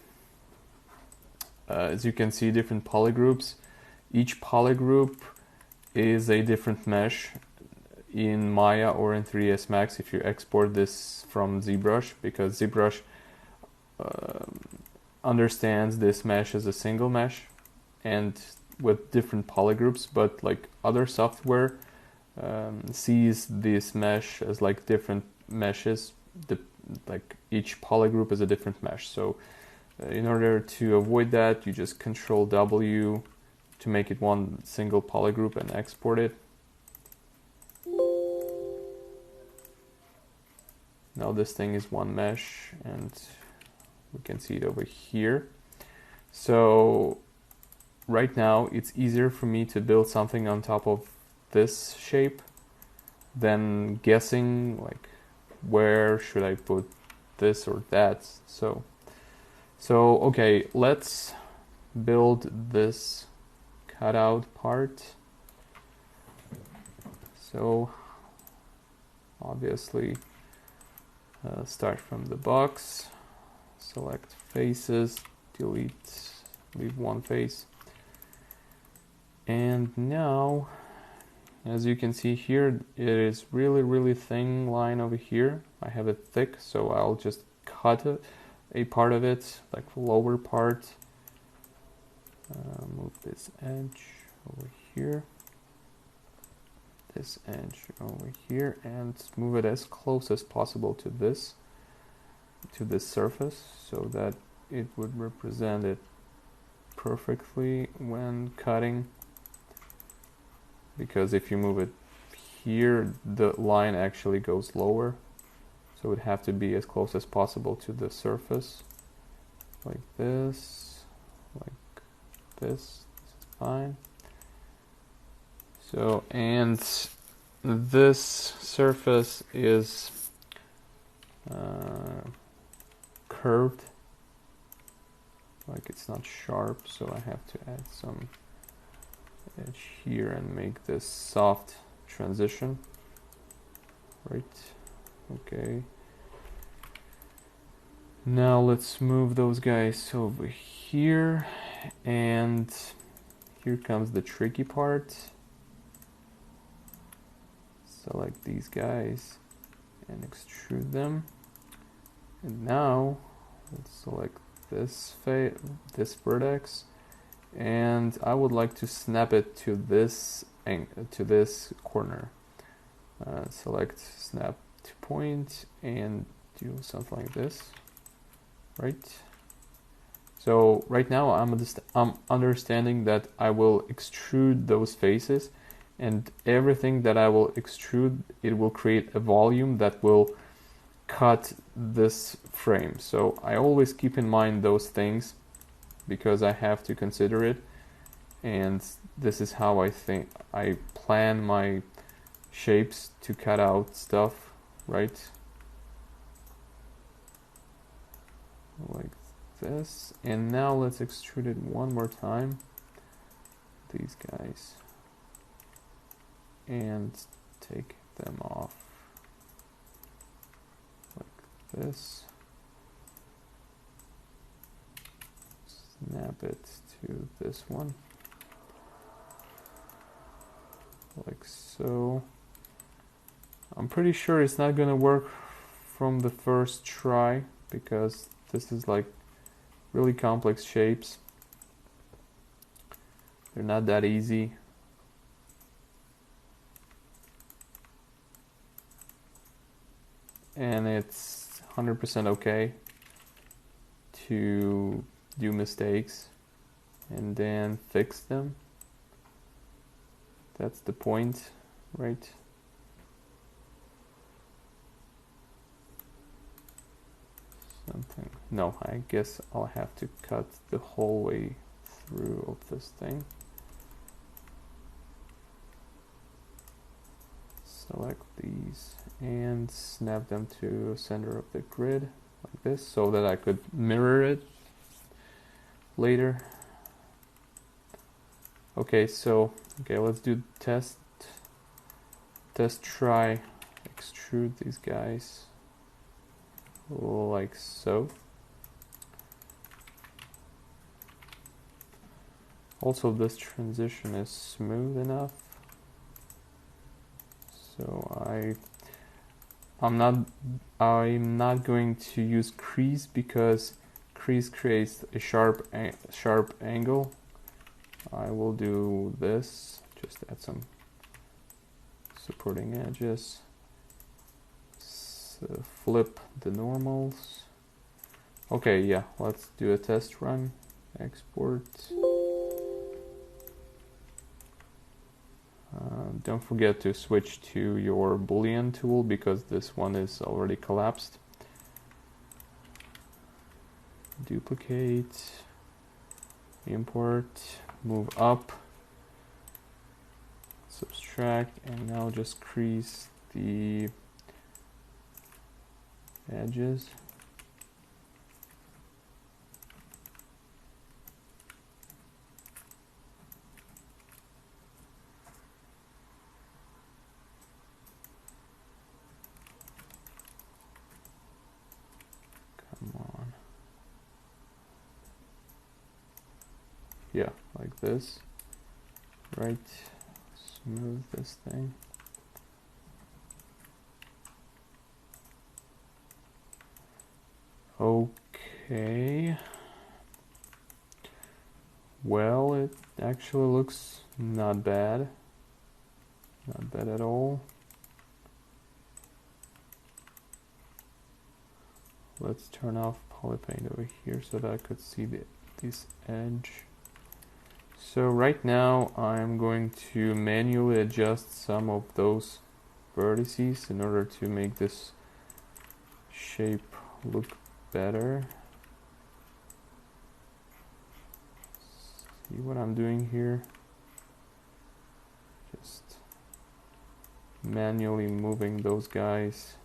as you can see, different polygroups. Each polygroup is a different mesh in Maya or in 3ds Max if you export this from ZBrush, because ZBrush understands this mesh as a single mesh and with different polygroups, but like other software sees this mesh as like different meshes. Like each polygroup is a different mesh. So in order to avoid that, you just Control W to make it one single polygroup and export it. Now this thing is one mesh and we can see it over here. So right now it's easier for me to build something on top of this shape than guessing like where should I put this or that. So okay, let's build this cutout part. So obviously start from the box, select faces, delete, leave one face. And now, as you can see here, it is really thin line over here. I have it thick, so I'll just cut a part of it, like the lower part. Move this edge over here, this edge over here, and move it as close as possible to this surface so that it would represent it perfectly when cutting. Because if you move it here, the line actually goes lower. So it would have to be as close as possible to the surface. Like this, like this. This is fine. So, and this surface is curved. Like it's not sharp, so I have to add some edge here and make this soft transition, right? Okay, now let's move those guys over here, and here comes the tricky part. Select these guys and extrude them, and now let's select this vertex, and I would like to snap it to this corner. Select snap to point and do something like this, right? So right now I'm understanding that I will extrude those faces, and everything that I will extrude, it will create a volume that will cut this frame. So I always keep in mind those things because I have to consider it, and this is how I plan my shapes to cut out stuff, right? Like this. And now let's extrude it one more time, these guys, and take them off like this. Snap it to this one, like so. I'm pretty sure it's not gonna work from the first try because this is like really complex shapes. They're not that easy. And it's 100% okay to do mistakes and then fix them. That's the point, right? Something. No, I guess I'll have to cut the whole way through of this thing. select these and snap them to center of the grid like this so that I could mirror it later. Okay, so let's do test try extrude these guys like so. Also, this transition is smooth enough, so I'm not going to use crease because crease creates a sharp angle. I will do this, just add some supporting edges, flip the normals. Okay, yeah, let's do a test run, export. Don't forget to switch to your Boolean tool because this one is already collapsed. Duplicate, import, move up, subtract, and now just crease the edges. Come on. Yeah, like this. Right. Smooth this thing. Okay. Well, it actually looks not bad. Not bad at all. Let's turn off polypaint over here so that I could see this edge. So right now I'm going to manually adjust some of those vertices in order to make this shape look better. See what I'm doing here? Just manually moving those guys.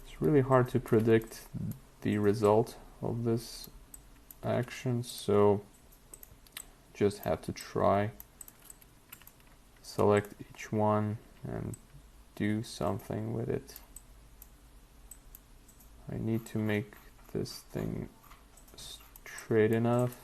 It's really hard to predict the result of this action, so just have to try. Select each one and do something with it. I need to make this thing straight enough.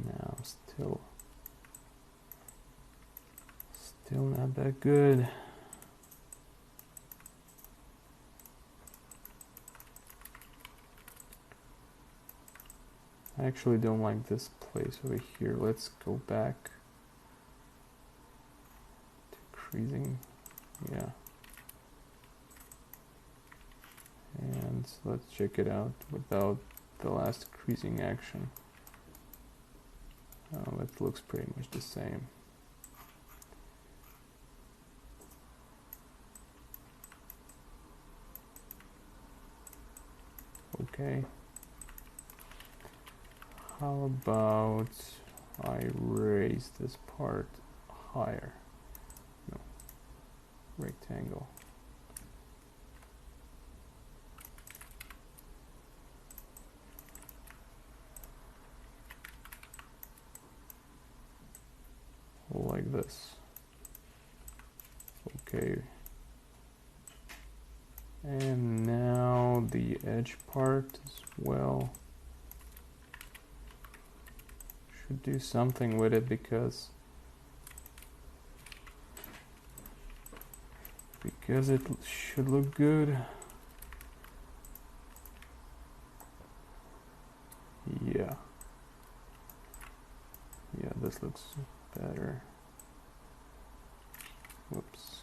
Now still not that good. I actually don't like this place over here. Let's go back to creasing. Yeah. And let's check it out without the last creasing action. It looks pretty much the same. Okay. How about I raise this part higher? No, rectangle. Like this. Okay. And now the edge part as well. Should do something with it because it should look good. Yeah. Yeah, this looks better. Whoops.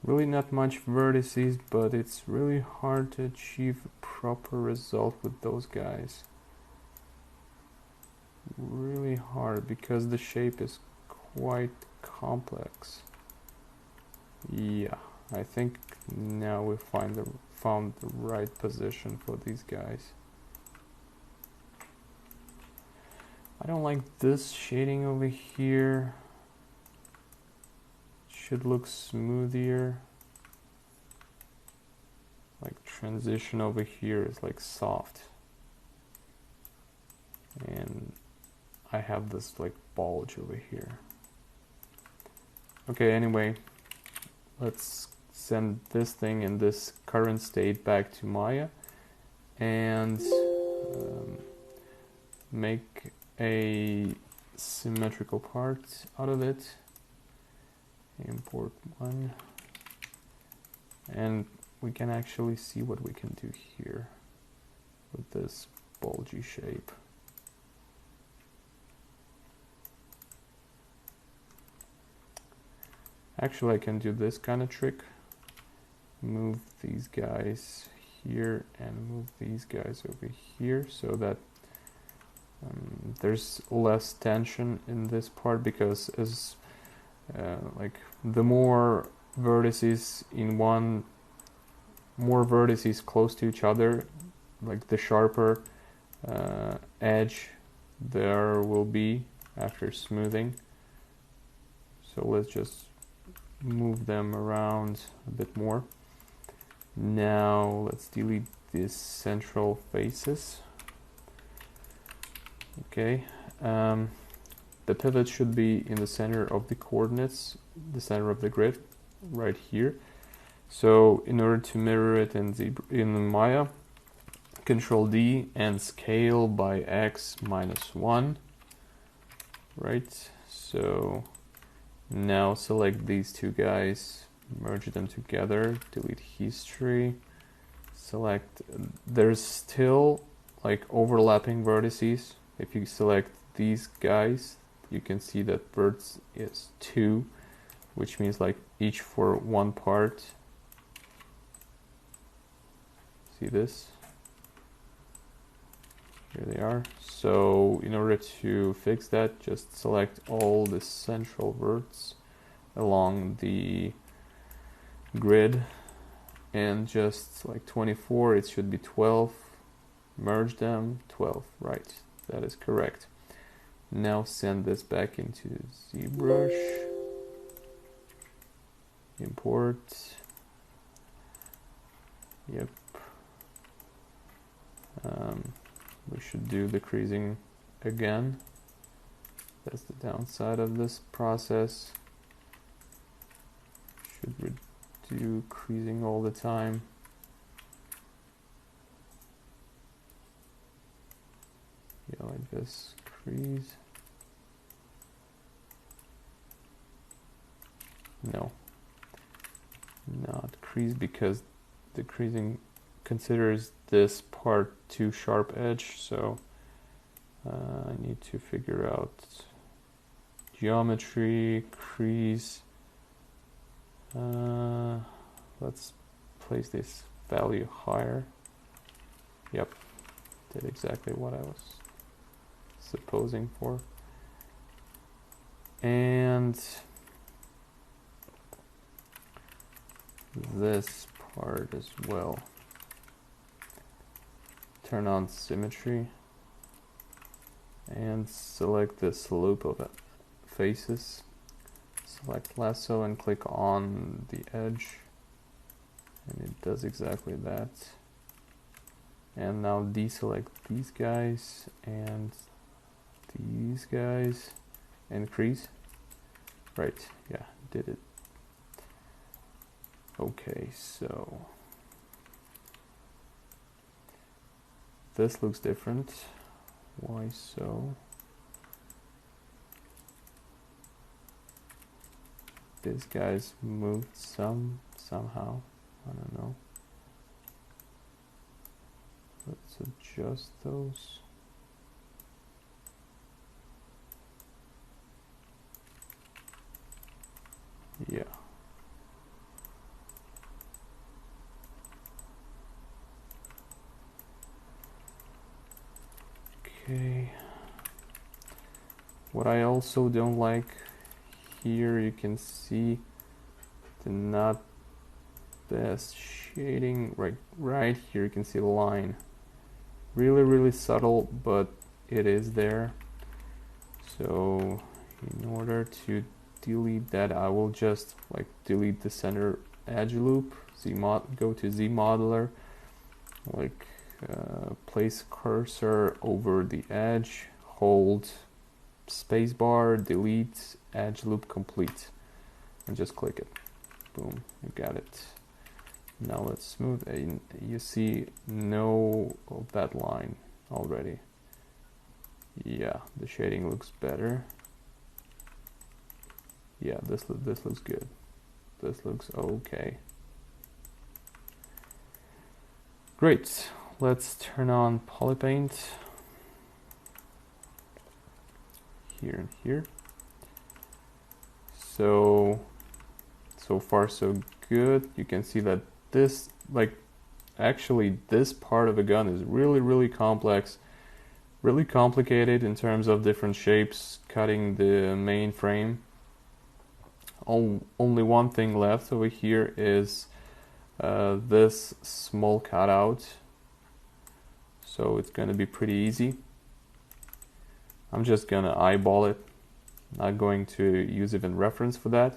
Really not much vertices, but it's really hard to achieve a proper result with those guys. Really hard because the shape is quite complex. Yeah, I think now we found the right position for these guys. I don't like this shading over here. Should look smoother. Like transition over here is like soft. And I have this like bulge over here. Okay, anyway, let's send this thing in this current state back to Maya and make a symmetrical part out of it. Import one, and we can actually see what we can do here with this bulgy shape. Actually, I can do this kind of trick. Move these guys here and move these guys over here so that there's less tension in this part, because as like the more vertices in one, more vertices close to each other, like the sharper edge there will be after smoothing. So let's just move them around a bit more. Now let's delete these central faces. Okay, the pivot should be in the center of the coordinates, the center of the grid, right here. So in order to mirror it in Maya, Control D and scale by x minus 1, right? So now select these two guys, merge them together, delete history, select, there's still like overlapping vertices. If you select these guys, you can see that verts is 2, which means like each for one part. See this? Here they are. So in order to fix that, just select all the central verts along the grid, and just like 24, it should be 12. Merge them, 12, right? That is correct. Now send this back into ZBrush. Import. Yep. We should do the creasing again. That's the downside of this process. Should do creasing all the time. Yeah, like this, crease. No, not crease, because the creasing considers this part too sharp edge, so I need to figure out geometry, crease. Let's place this value higher. Yep, did exactly what I was supposing for. And this part as well. Turn on symmetry and select the slope of faces. Select lasso and click on the edge, and it does exactly that. And now deselect these guys and these guys and crease. Right, yeah, did it. Okay, so this looks different. Why so? These guys moved somehow. I don't know. Let's adjust those. Yeah. what I also don't like here, you can see the not best shading right here. You can see the line, really subtle, but it is there. So in order to delete that, I will just like delete the center edge loop, go to Z modeler, like place cursor over the edge, hold spacebar, delete edge loop complete, and just click it. Boom, you got it. Now let's smooth, and you see no of that line already. Yeah, the shading looks better. Yeah, this looks good. This looks okay. Great. Let's turn on Polypaint here and here. So far so good. You can see that this, actually this part of the gun is really complex, really complicated in terms of different shapes, cutting the main frame. Only one thing left over here is this small cutout, so it's gonna be pretty easy. I'm just gonna eyeball it, not going to use even reference for that.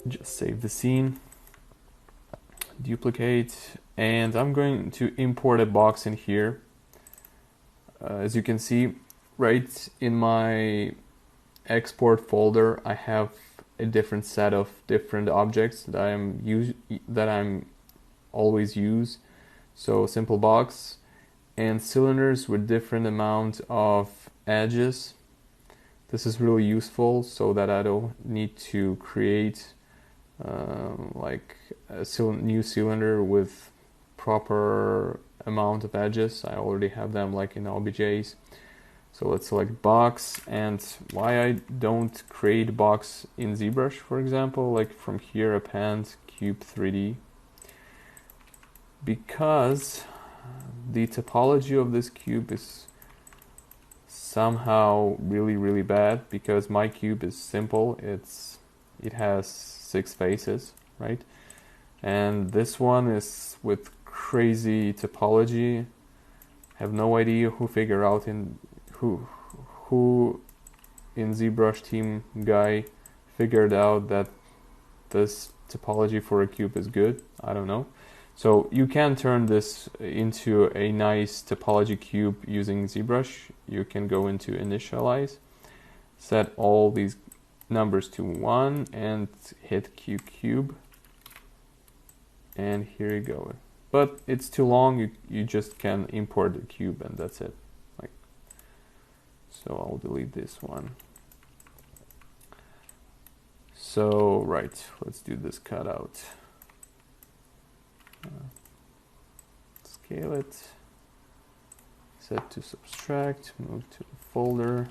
Just save the scene, duplicate, and I'm going to import a box in here. As you can see, right in my export folder, I have a different set of different objects that I'm always use. So simple box and cylinders with different amount of edges. This is really useful so that I don't need to create like a new cylinder with proper amount of edges. I already have them like in OBJs. So let's select box, and why I don't create box in ZBrush, for example, like from here append cube 3D, because the topology of this cube is somehow really bad, because my cube is simple. It has 6 faces, right? And this one is with crazy topology. Have no idea who figured out who in ZBrush team guy figured out that this topology for a cube is good. I don't know. So you can turn this into a nice topology cube using ZBrush. You can go into initialize, set all these numbers to 1 and hit cube, and here you go. But it's too long, you just can import the cube and that's it. So I'll delete this one. So right, let's do this cutout. Scale it, set to subtract, move to the folder,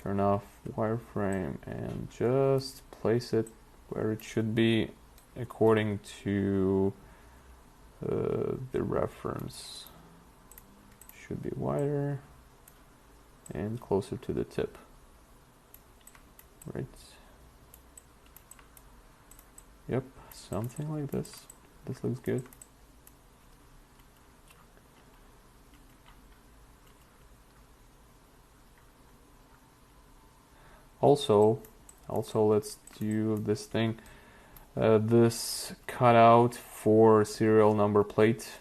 turn off wireframe, and just place it where it should be according to the reference. Should be wider and closer to the tip, right? Yep, something like this. This looks good. Also let's do this thing. This cutout for serial number plate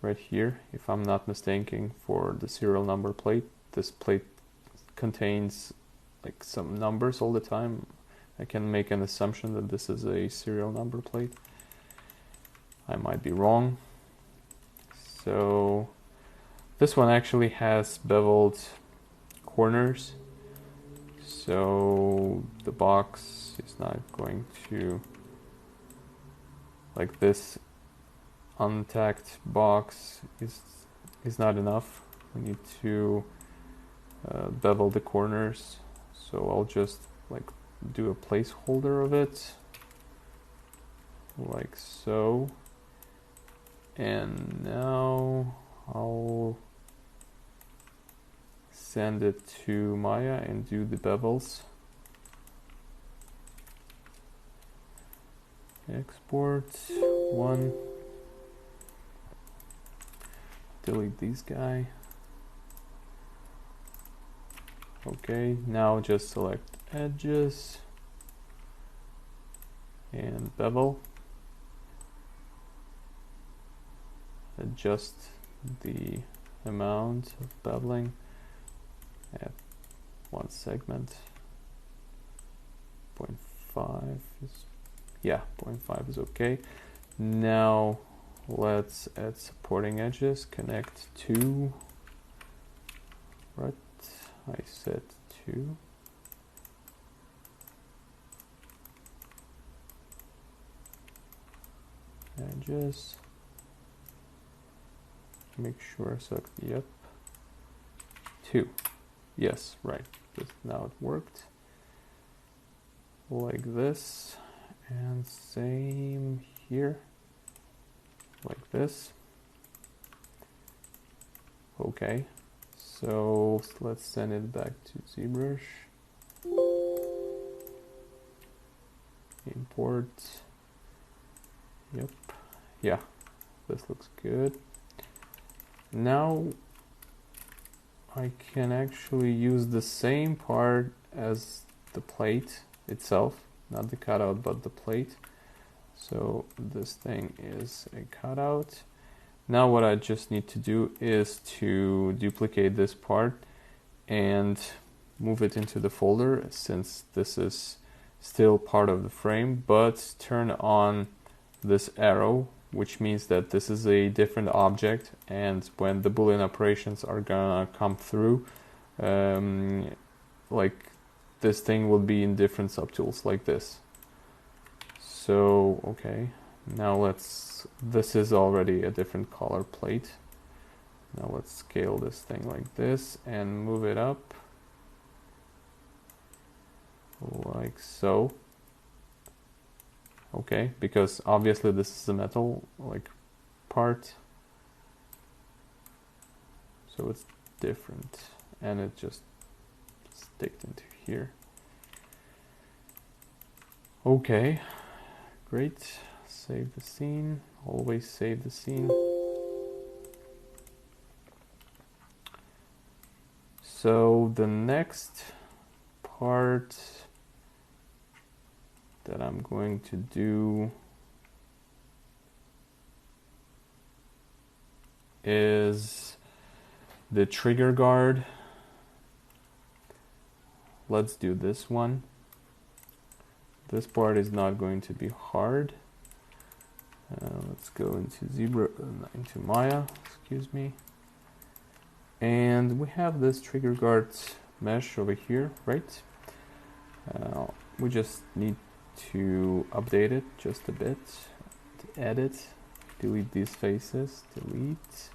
right here, if I'm not mistaken, for the serial number plate. This plate contains like some numbers all the time. I can make an assumption that this is a serial number plate. I might be wrong. So this one actually has beveled corners, so the box is not going to, like this untacked box is not enough. We need to bevel the corners, so I'll just like do a placeholder of it like so, and now I'll send it to Maya and do the bevels. Export one. Delete this guy. Okay, now just select edges and bevel. Adjust the amount of beveling at one segment. 0.5 is, yeah, 0.5 is okay. Now let's add supporting edges. Connect to, right, I set to. Edges. Make sure I select, yep, 2. Yes, right. Now it worked. Like this. And same here. Like this. Okay. So let's send it back to ZBrush. Import. Yep. Yeah, this looks good. Now I can actually use the same part as the plate itself, not the cutout but the plate. So this thing is a cutout. Now what I just need to do is to duplicate this part and move it into the folder, since this is still part of the frame, but turn on this arrow, which means that this is a different object, and when the Boolean operations are gonna come through, like this thing will be in different subtools like this. So okay, now this is already a different color plate. Now let's scale this thing like this and move it up like so. Okay, because obviously this is a metal like part, so it's different, and it just sticked into here. Okay, great. Save the scene. Always save the scene. So the next part that I'm going to do is the trigger guard. Let's do this one. This part is not going to be hard. Let's go into into Maya, excuse me. And we have this trigger guard mesh over here, right? We just need to update it just a bit, to edit, delete these faces, delete.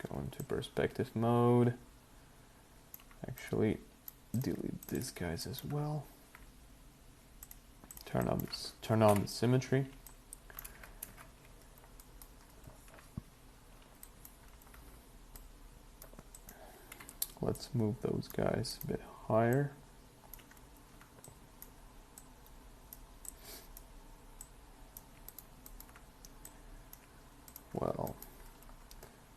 Go into perspective mode. Actually, delete these guys as well. Turn on the symmetry. Let's move those guys a bit higher.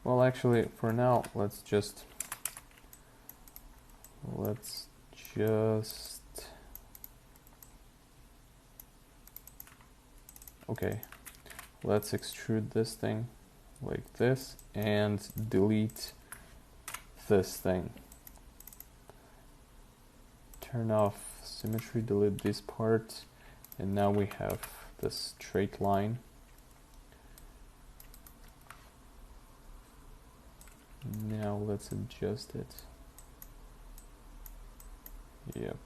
Well, actually, for now, let's just okay, let's extrude this thing like this and delete this thing. Turn off symmetry, delete this part, and now we have this straight line. Now let's adjust it. Yep,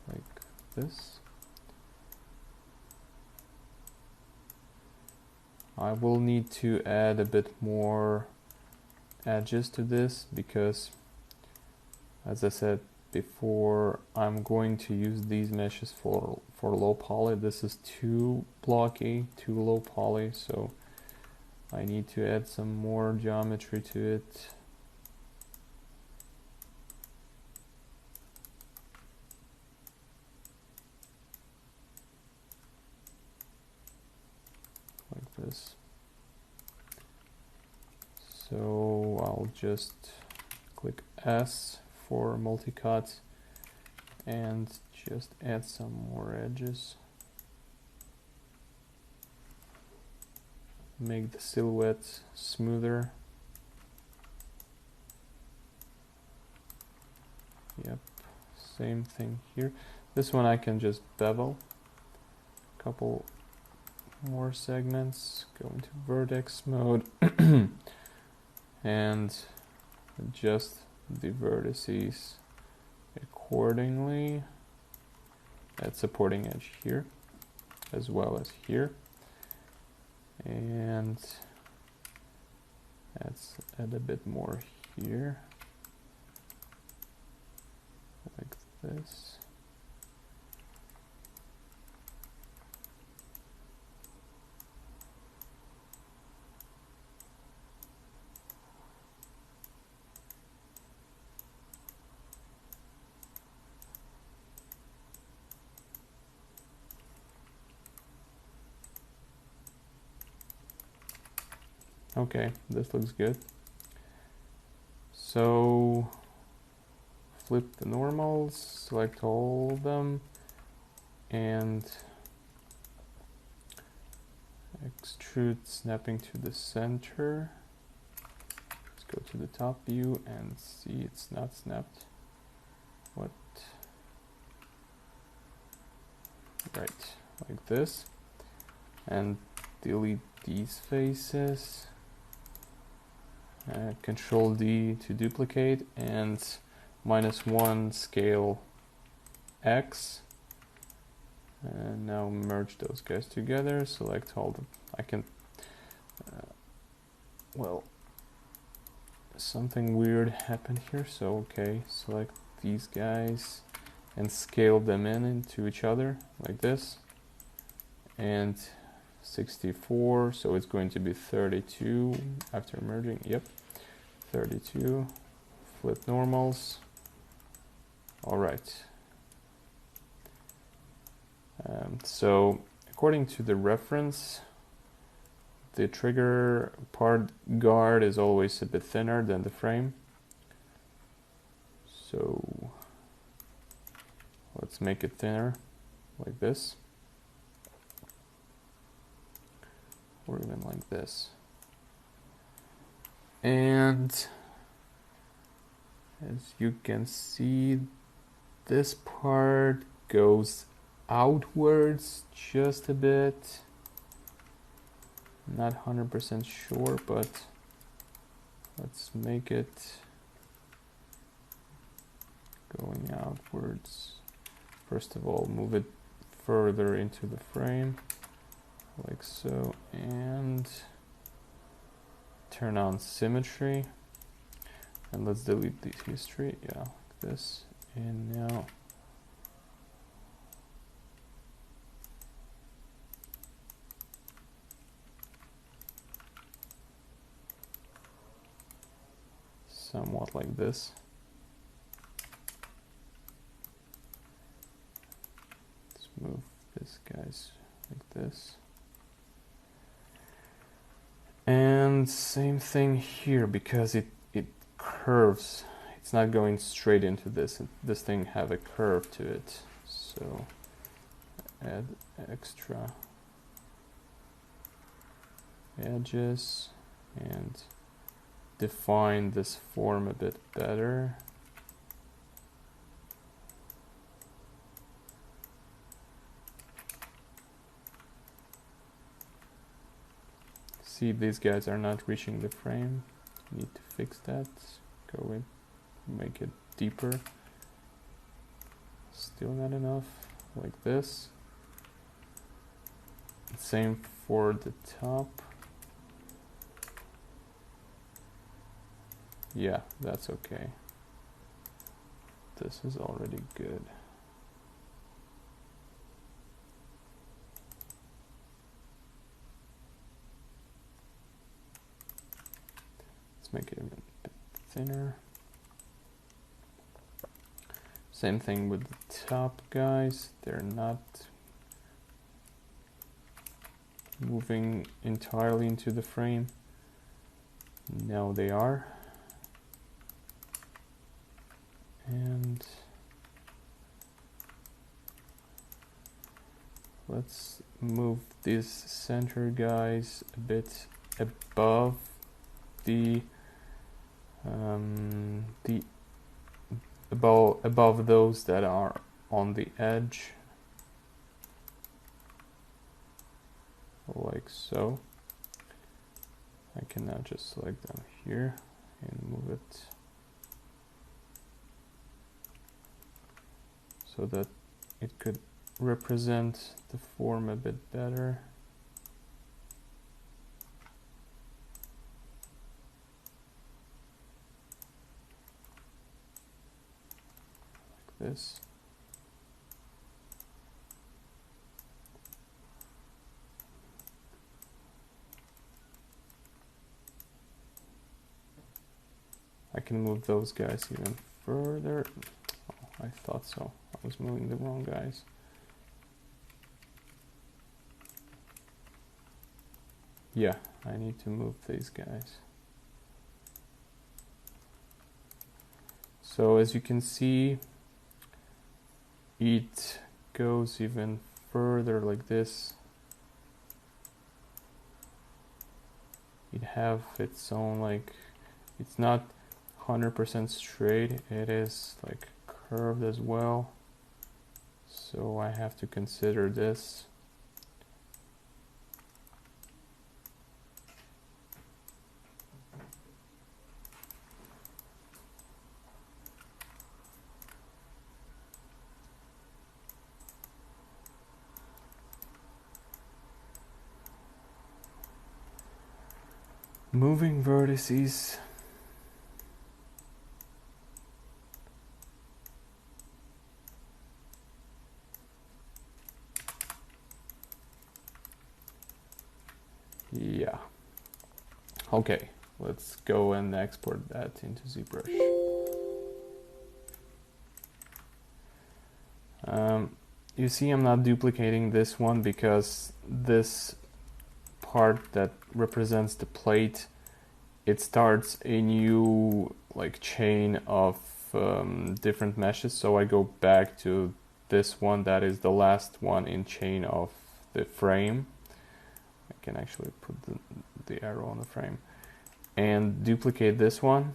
like this. I will need to add a bit more edges to this because, as I said before, I'm going to use these meshes for low poly. This is too blocky, too low poly, so I need to add some more geometry to it. Like this. So I'll just click S for multi-cut and just add some more edges. Make the silhouette smoother. Yep, same thing here. This one I can just bevel. A couple more segments, go into vertex mode and adjust the vertices accordingly. Add supporting edge here as well as here, and let's add a bit more here like this. Okay, this looks good. So flip the normals, select all of them, and extrude snapping to the center. Let's go to the top view and see it's not snapped. What? Right, like this. And delete these faces. Control D to duplicate, and -1 scale X, and now merge those guys together. Select all the, I can well, something weird happened here, so okay, select these guys and scale them in into each other like this, and 64, so it's going to be 32 after merging. Yep, 32. Flip normals. All right. So according to the reference, the trigger part guard is always a bit thinner than the frame. So let's make it thinner like this. Or even like this. And as you can see, this part goes outwards just a bit. Not 100% sure, but let's make it going outwards. First of all, move it further into the frame, like so, and turn on symmetry, and let's delete the history. Yeah, like this. And now somewhat like this. Let's move this guys like this. And same thing here, because it curves. It's not going straight into this. This thing have a curve to it. So add extra edges and define this form a bit better. See if these guys are not reaching the frame. Need to fix that. Go in, make it deeper. Still not enough. Like this. Same for the top. Yeah, that's okay. This is already good. let's make it a bit thinner. Same thing with the top guys, they're not moving entirely into the frame. Now they are. And let's move these center guys a bit above the above those that are on the edge, like so. I can now just select them here and move it so that it could represent the form a bit better. Like this. I can move those guys even further. Oh, I thought so. I was moving the wrong guys. Yeah, I need to move these guys. So as you can see, it goes even further like this. It have its own, like, it's not 100% straight, it is like curved as well, so I have to consider this. Moving vertices. Yeah. Okay, let's go and export that into ZBrush. You see I'm not duplicating this one because this part that represents the plate, it starts a new like chain of different meshes, so I go back to this one that is the last one in chain of the frame. I can actually put the arrow on the frame and duplicate this one.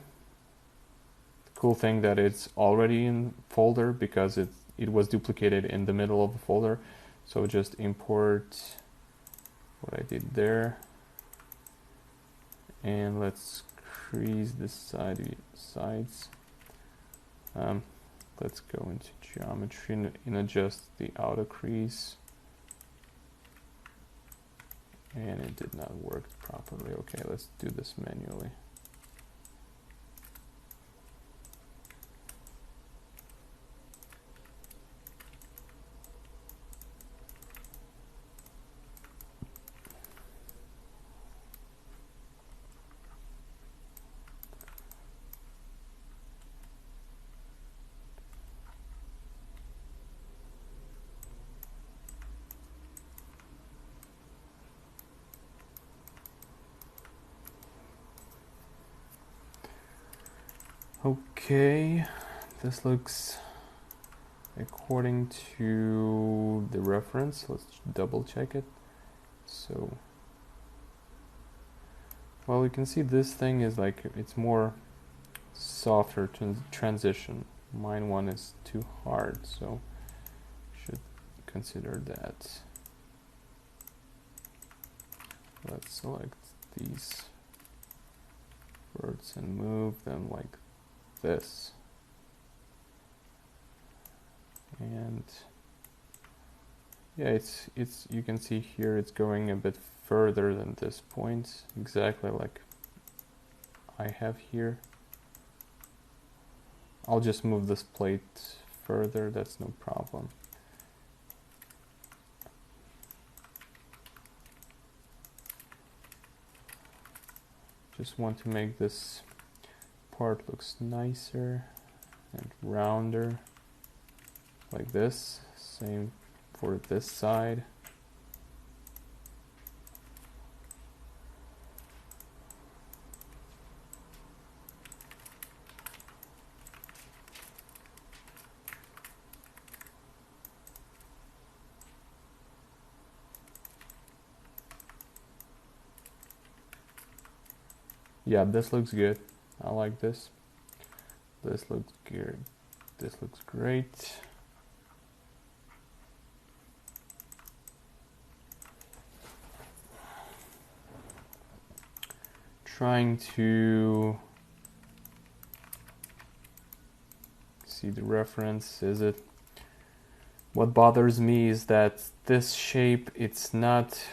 The cool thing that it's already in folder because it was duplicated in the middle of the folder, so just import what I did there, and let's crease the sides. Let's go into geometry and adjust the outer crease, and it did not work properly. Okay, let's do this manually. Okay, this looks according to the reference. Let's double check it. So, well, you can see this thing is like, it's more softer transition. Mine one is too hard, so should consider that. Let's select these words and move them like this, and yeah, it's you can see here it's going a bit further than this point, exactly like I have here. I'll just move this plate further, that's no problem. Just want to make this part looks nicer and rounder, like this. Same for this side. Yeah, this looks good. I like this. This looks good. This looks great. Trying to see the reference. Is it? What bothers me is that this shape, it's not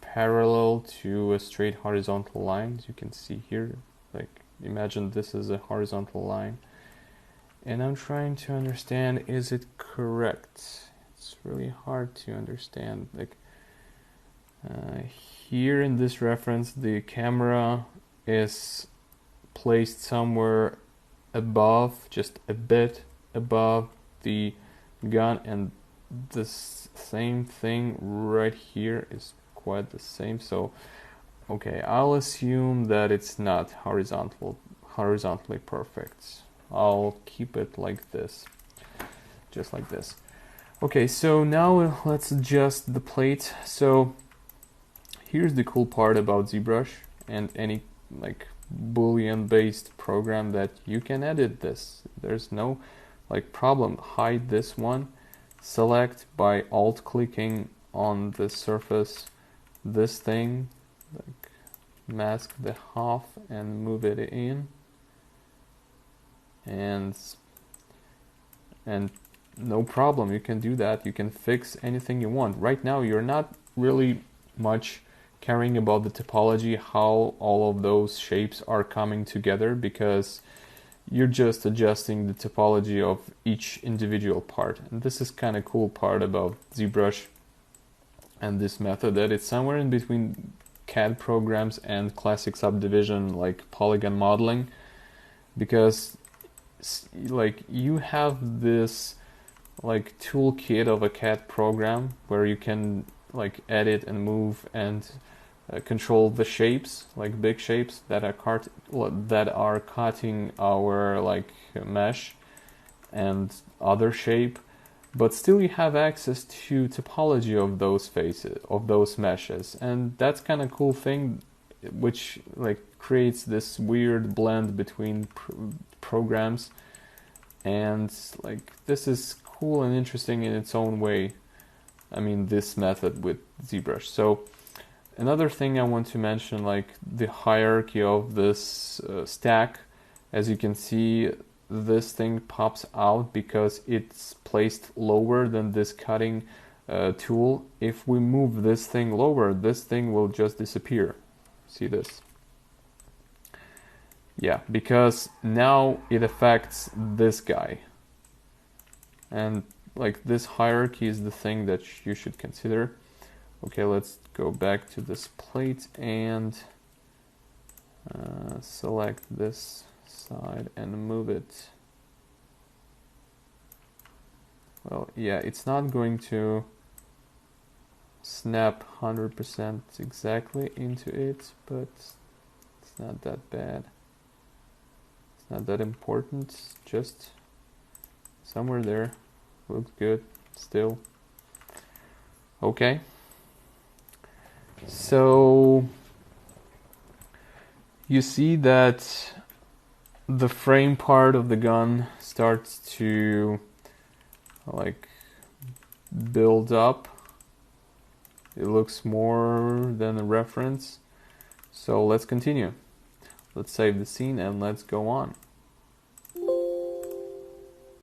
parallel to a straight horizontal line. As you can see here, like imagine this is a horizontal line, and I'm trying to understand, is it correct? It's really hard to understand. Like here in this reference, the camera is placed somewhere above, just a bit above the gun, and this same thing right here is quite the same. So okay, I'll assume that it's not horizontally perfect. I'll keep it like this, just like this. Okay, so now let's adjust the plate. So here's the cool part about ZBrush and any like Boolean based program, that you can edit this. There's no like problem. Hide this one, select by alt clicking on the surface this thing, like mask the half and move it in, and no problem, you can do that. You can fix anything you want. Right now you're not really much caring about the topology, how all of those shapes are coming together, because you're just adjusting the topology of each individual part. And this is kind of cool part about ZBrush and this method, that it's somewhere in between CAD programs and classic subdivision like polygon modeling, because like you have this like toolkit of a CAD program where you can like edit and move and control the shapes, like big shapes that are cutting our like mesh and other shape, but still you have access to topology of those faces, of those meshes, and that's kind of cool thing, which like creates this weird blend between programs, and like this is cool and interesting in its own way. I mean, this method with ZBrush. So another thing I want to mention, like the hierarchy of this stack. As you can see, this thing pops out because it's placed lower than this cutting tool. If we move this thing lower, this thing will just disappear. See this? Yeah, because now it affects this guy. And like this hierarchy is the thing that you should consider. Okay, let's go back to this plate and select this side and move it. Well, yeah, it's not going to snap 100% exactly into it, but it's not that bad. It's not that important, just somewhere there. Looks good still. Okay. So you see that the frame part of the gun starts to like build up. It looks more than a reference. So let's continue. Let's save the scene and let's go on.